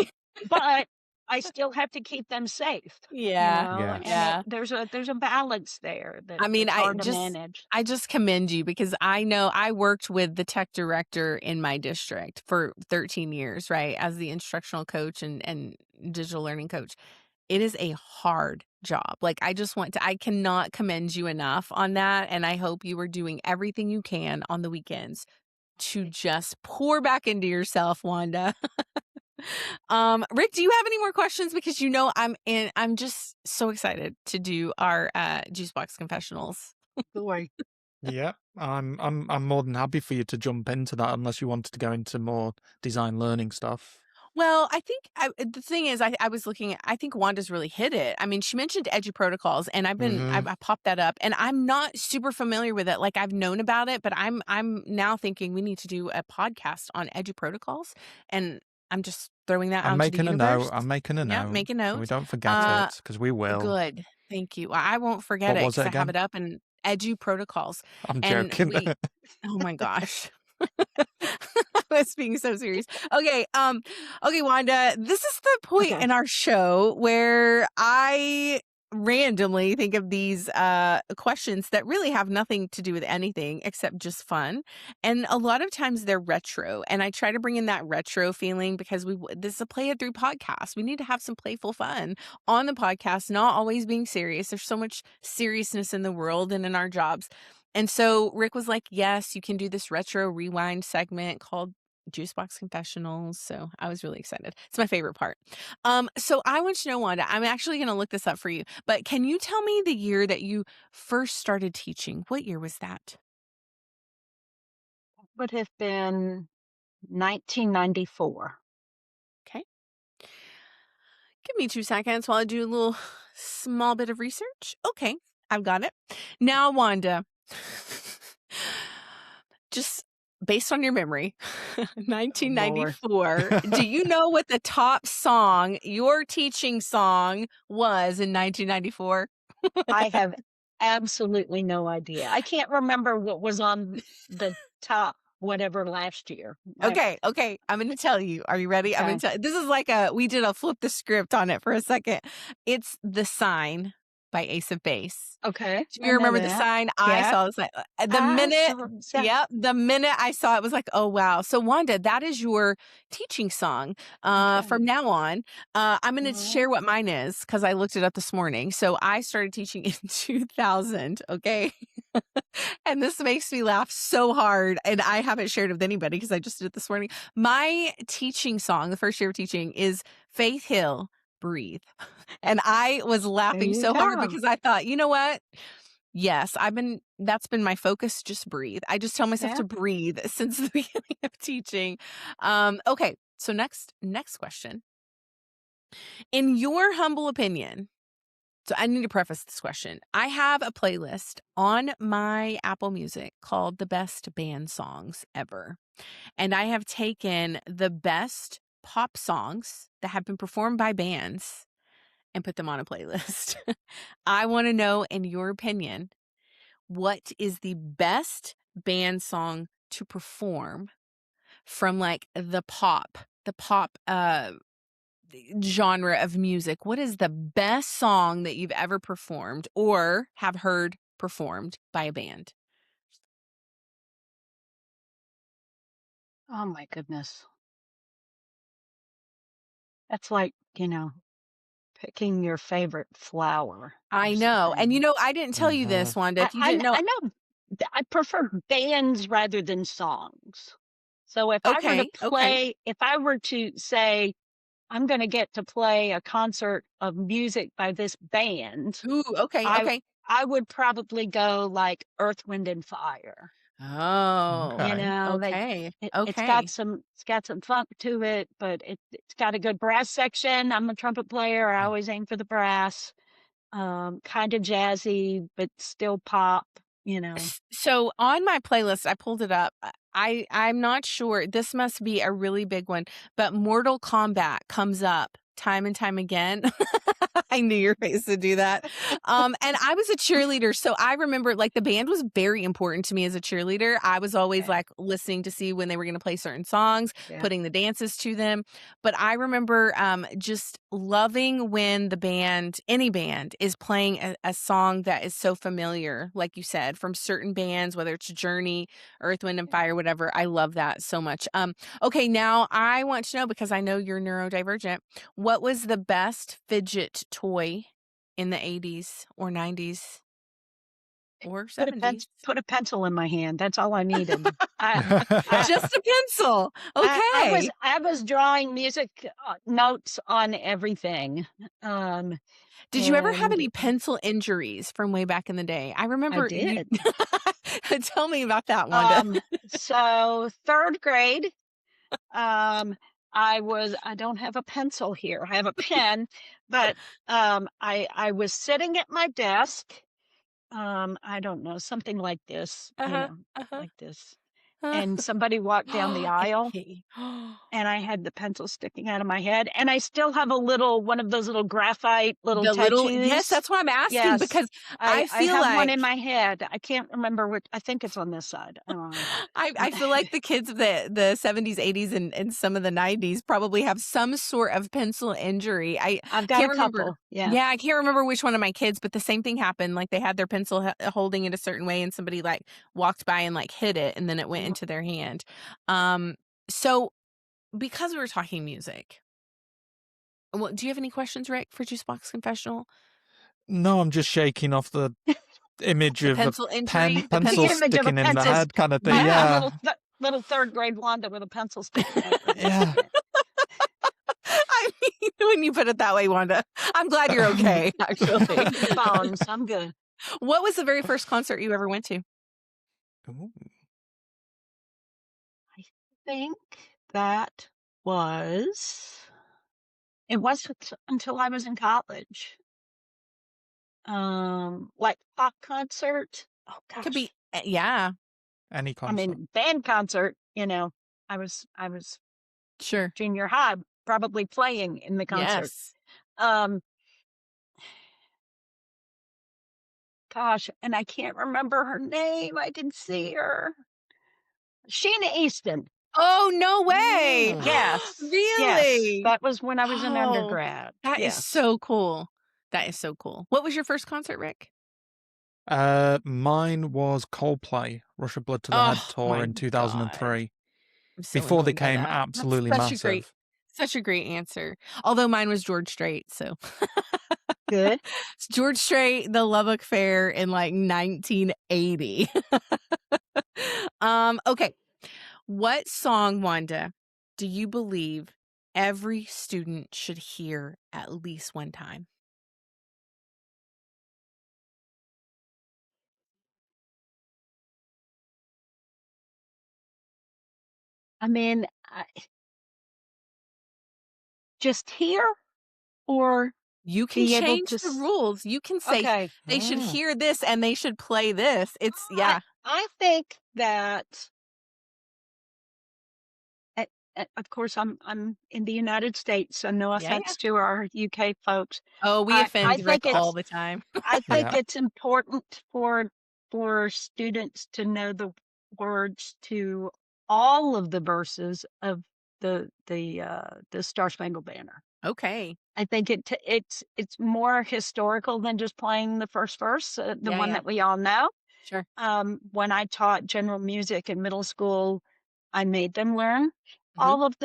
But I still have to keep them safe, you Yeah. know, Yes. and Yeah. there's a balance there that I mean, it's hard to manage. I just commend you because I know I worked with the tech director in my district for 13 years, right, as the instructional coach and digital learning coach. It is a hard job. Like, I cannot commend you enough on that. And I hope you are doing everything you can on the weekends to just pour back into yourself, Wanda. Rick, do you have any more questions? Because I'm just so excited to do our Juice Box Confessionals. Boy. Yeah, I'm more than happy for you to jump into that unless you wanted to go into more design learning stuff. Well, I think the thing is, I was looking at, I think Wanda's really hit it. I mean, she mentioned Edu protocols, and I popped that up, and I'm not super familiar with it. Like, I've known about it, but I'm now thinking we need to do a podcast on Edu protocols, and I'm just throwing that out into the universe. I'm making a Yeah, note. make a So we note. don't forget it, because we will. Good. Thank you. I won't forget What it was because it I have again? it up and Edu protocols. I'm And joking. oh my gosh. I was being so serious. Okay, okay, Wanda, this is the point in our show where I randomly think of these questions that really have nothing to do with anything except just fun. And a lot of times they're retro, and I try to bring in that retro feeling because this is a play it through podcast. We need to have some playful fun on the podcast, not always being serious. There's so much seriousness in the world and in our jobs. And so Rick was like, yes, you can do this retro rewind segment called Juice Box Confessionals. So I was really excited. It's my favorite part. So I want to know, Wanda, I'm actually going to look this up for you, but can you tell me the year that you first started teaching? What year was that? Would have been 1994. Okay. Give me 2 seconds while I do a little small bit of research. Okay, I've got it. Now, Wanda, just based on your memory, 1994, do you know what the top song, your teaching song, was in 1994? I have absolutely no idea. I can't remember what was on the top whatever last year. Okay, I'm going to tell you. Are you ready? I'm going to tell. This is like we did a flip the script on it for a second. It's The Sign by Ace of Base. Okay. Do you remember The Sign? I saw this. The minute I saw it was like, oh, wow. So Wanda, that is your teaching song from now on. I'm going to share what mine is because I looked it up this morning. So I started teaching in 2000. Okay. And this makes me laugh so hard. And I haven't shared it with anybody because I just did it this morning. My teaching song, the first year of teaching, is Faith Hill, Breathe. And I was laughing so hard because I thought, you know what? Yes, that's been my focus. Just breathe. I just tell myself to breathe since the beginning of teaching. Okay. So next question. In your humble opinion, so I need to preface this question. I have a playlist on my Apple Music called The Best Band Songs Ever. And I have taken the best pop songs that have been performed by bands and put them on a playlist. I want to know, in your opinion, what is the best band song to perform from like the pop genre of music? What is the best song that you've ever performed or have heard performed by a band? Oh my goodness. That's like, picking your favorite flower. I know. And I didn't tell you this, Wanda. If you didn't know, I know I prefer bands rather than songs. So if I were to Okay. play, if I were to say, I'm going to get to play a concert of music by this band, Ooh, okay, I okay. I would probably go like Earth, Wind and Fire. Oh, You Okay. know, okay, it's got okay. some funk to it, but it's got a good brass section. I'm a trumpet player. I Mm. always aim for the brass. Kind of jazzy, but still pop, you know. So on my playlist, I pulled it up. I'm not sure. This must be a really big one, but Mortal Kombat comes up time and time again. I knew your face would do that. And I was a cheerleader, so I remember like the band was very important to me as a cheerleader. I was always Yeah, like listening to see when they were going to play certain songs, yeah. putting the dances to them. But I remember just loving when the band, any band, is playing a song that is so familiar, like you said, from certain bands, whether it's Journey, Earth, Wind, and Fire, whatever. I love that so much. Okay, now I want to know, because I know you're neurodivergent, what was the best fidget toy in the 80s or 90s or 70s? Put a pencil in my hand. That's all I needed. I Just a pencil. Okay. I was drawing music notes on everything. Um, Did you ever have and any pencil injuries from way back in the day? I I remember you. did. Tell me about that, Wanda. So third grade, um, I don't have a pencil here. I have a pen, but I was sitting at my desk. I don't know, something like this, you Uh-huh. know, Uh-huh. like this. And somebody walked down the aisle Okay. and I had the pencil sticking out of my head, and I still have a little one of those little graphite little The little, yes, tattoos. that's why I'm asking, Yes, because I I feel have one in like my head. I can't remember which. I think it's on this side. I feel like the kids of the 70s, 80s, and some of the 90s probably have some sort of pencil injury. I I've got can't a remember. couple. Yeah. Yeah, I can't remember which one of my kids, but the same thing happened. Like they had their pencil holding it a certain way, and somebody like walked by and like hit it, and then it went Mhm. into their hand. Um, so because we were talking music, well, do you have any questions, Rick, for Juice Box Confessional? No, I'm just shaking off the image The of a pencil injury, the The pencil pencil. image of a sticking in the pencil. head kind of thing. A Yeah. Yeah. little third grade Wanda with a pencil sticking out of her head. Yeah. Yeah. I mean, when you put it that way, Wanda, I'm glad you're okay, actually. Bones. I'm good. What was the very first concert you ever went to? Ooh. I think that was it wasn't until I was in college. Like pop concert. Oh Could gosh. be, yeah, Any I concert. mean, band concert, I was sure. junior high, probably playing in the concert. Yes. Um, Gosh, and I can't remember her name. I did see her. Sheena Easton. Oh, no way. Mm. Yes, yes, Really? that was when I was an Oh, undergrad. that is Yes. so cool. That is so cool. What was your first concert, Rick? Mine was Coldplay, Rush of Blood to the Head Oh tour my in God. 2003, I'm so before they annoyed by came that. That's absolutely massive. such a great answer. Although mine was George Strait, so Good. it's George Strait, The Lubbock Fair in like 1980. Okay. What song, Wanda, do you believe every student should hear at least one time? I mean, just here or You can be able to change the rules. You can say okay. they should Mm. hear this and they should play this. It's I yeah, I think that of course I'm in the United States, so no yeah, yeah. offense to our UK folks. Oh, we I offend Rick think all it's the time. I think Yeah. it's important for students to know the words to all of the verses of the Star Spangled Banner. Okay. I think it's more historical than just playing the first verse, the Yeah, one yeah. that we all know. Sure. When I taught general music in middle school, I made them learn Mhm. all of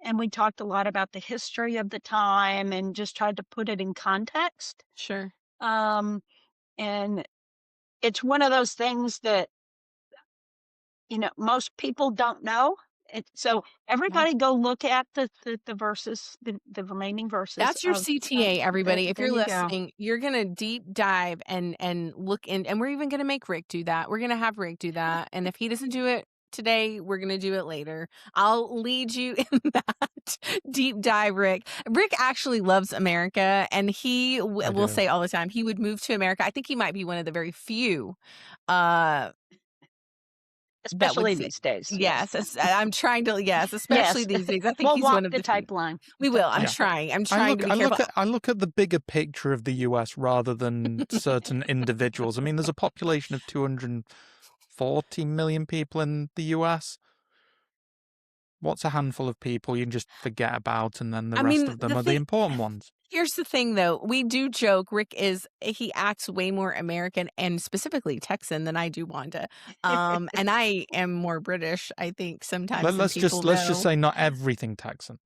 and we talked a lot about the history of the time and just tried to put it in context. Sure. Um, and it's one of those things that, most people don't know. So everybody go look at the verses, the remaining verses. That's your CTA, everybody. If you're listening, go. you're going to deep dive and look in, and we're even going to make Rick do that. We're going to have Rick do that. And if he doesn't do it today, we're going to do it later. I'll lead you in that deep dive, Rick. Rick actually loves America, and he will say all the time he would move to America. I think he might be one of the very few especially these days. Yes, I'm trying to. Yes, especially these days. I think we'll he's walk one of the type line. We will. I'm trying. I'm trying to be careful. I look at the bigger picture of the US rather than certain individuals. I mean, there's a population of 240 million people in the US. What's a handful of people you can just forget about, and then the rest of them are the important ones? Here's the thing, though. We do joke. Rick he acts way more American and specifically Texan than I do, Wanda. And I am more British, I think, sometimes. Let's just say not everything Texan.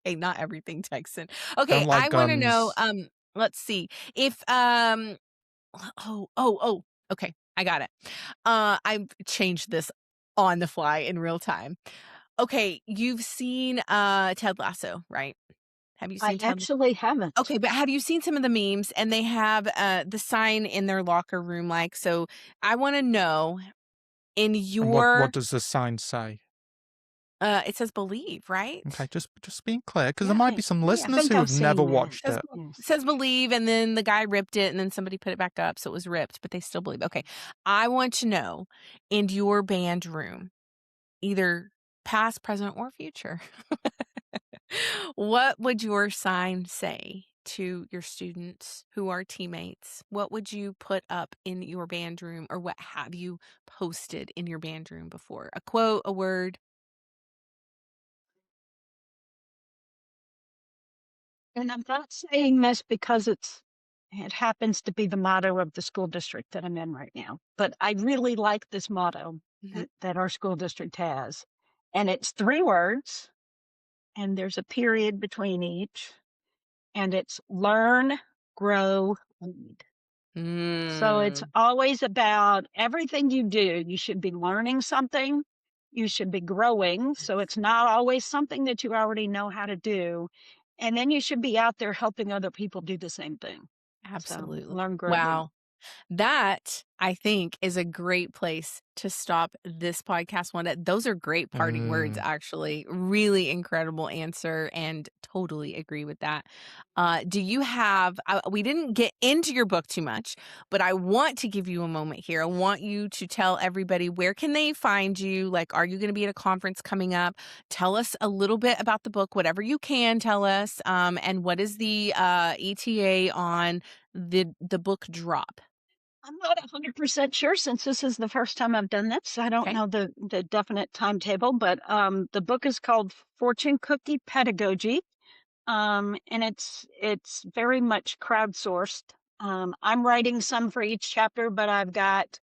Okay, not everything Texan. Okay, I want to know. Let's see if okay, I got it. I've changed this on the fly in real time. Okay, you've seen Ted Lasso, right? Have you seen? I actually haven't. Okay, but have you seen some of the memes? And they have the sign in their locker room, so I want to know in your. What does the sign say? It says believe, right? Okay, just being clear, because there might be some listeners who have never watched it. It says believe, and then the guy ripped it, and then somebody put it back up, so it was ripped, but they still believe. Okay, I want to know in your band room, either past, present, or future, what would your sign say to your students who are teammates? What would you put up in your band room, or what have you posted in your band room before? A quote, a word? And I'm not saying this because it happens to be the motto of the school district that I'm in right now, but I really like this motto that our school district has. And it's 3 words, and there's a period between each, and it's learn, grow, lead. So it's always about everything you do. You should be learning something. You should be growing. So it's not always something that you already know how to do. And then you should be out there helping other people do the same thing. Absolutely. So learn, grow, wow. lead. That, I think, is a great place to stop this podcast. Those are great parting words, actually. Really incredible answer, and totally agree with that. Do you have, we didn't get into your book too much, but I want to give you a moment here. I want you to tell everybody, where can they find you? Like, are you going to be at a conference coming up? Tell us a little bit about the book, whatever you can tell us. And what is the ETA on the book drop? I'm not 100% sure, since this is the first time I've done this. I don't know the definite timetable, but the book is called Fortune Cookie Pedagogy, and it's very much crowdsourced. I'm writing some for each chapter, but I've got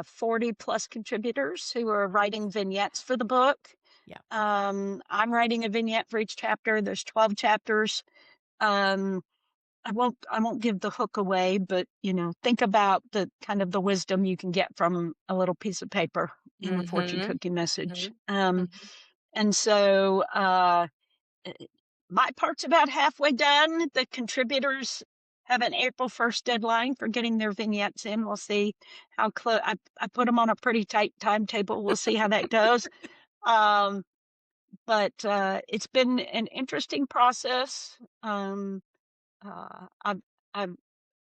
40 plus contributors who are writing vignettes for the book. Yeah. I'm writing a vignette for each chapter. There's 12 chapters. I won't give the hook away, but think about the kind of the wisdom you can get from a little piece of paper in a fortune cookie message. And so my part's about halfway done. The contributors have an April 1st deadline for getting their vignettes in. We'll see how close. I put them on a pretty tight timetable. We'll see how that goes. But it's been an interesting process.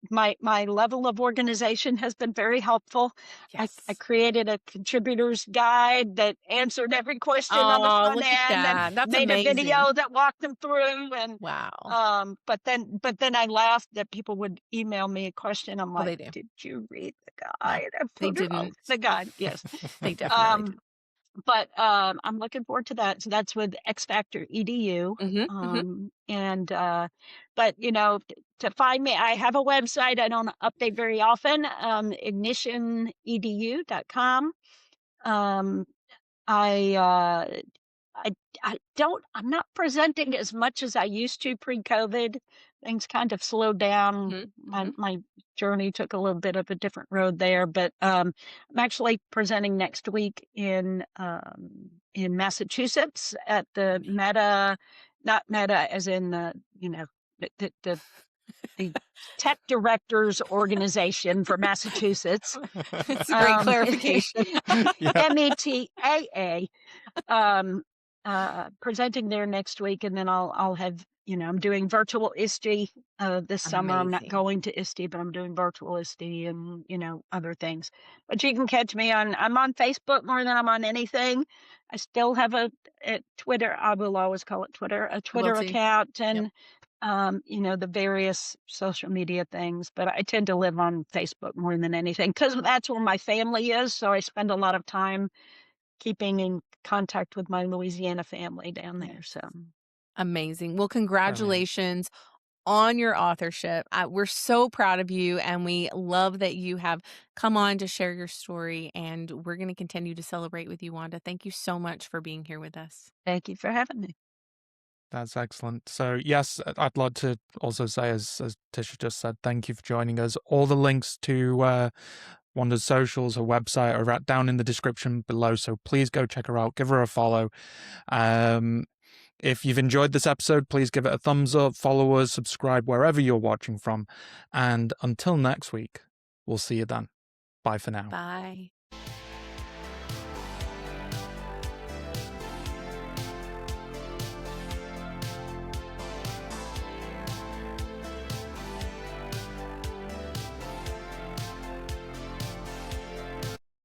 My level of organization has been very helpful. Yes. I created a contributor's guide that answered every question on the front end, and that's made amazing. a video that walked them through. And wow. But then I laughed that people would email me a question. I'm like, did you read the guide? No, they didn't. The guide, yes, they definitely did. But I'm looking forward to that. So that's with X Factor EDU. And but to find me, I have a website I don't update very often. ignitionedu.com. I'm not presenting as much as I used to pre-COVID. things kind of slowed down. Mm-hmm. My journey took a little bit of a different road there, but I'm actually presenting next week in Massachusetts at the Meta, not Meta as in the the tech directors organization for Massachusetts. It's a great clarification. METAA. Presenting there next week, and then I'll have, I'm doing virtual ISTE this summer. I'm not going to ISTE, but I'm doing virtual ISTE and, other things. But you can catch me I'm on Facebook more than I'm on anything. I still have a Twitter. I will always call it Twitter, a Twitter account, and the various social media things. But I tend to live on Facebook more than anything because that's where my family is. So I spend a lot of time keeping in contact with my Louisiana family down there. So amazing. Well, congratulations on your authorship. We're so proud of you, and we love that you have come on to share your story, and we're going to continue to celebrate with you, Wanda. Thank you so much for being here with us. Thank you for having me. That's excellent. So yes, I'd like to also say, as Tisha just said, thank you for joining us. All the links to Wanda's socials, her website are down in the description below. So please go check her out. Give her a follow. If you've enjoyed this episode, please give it a thumbs up, follow us, subscribe wherever you're watching from. And until next week, we'll see you then. Bye for now. Bye.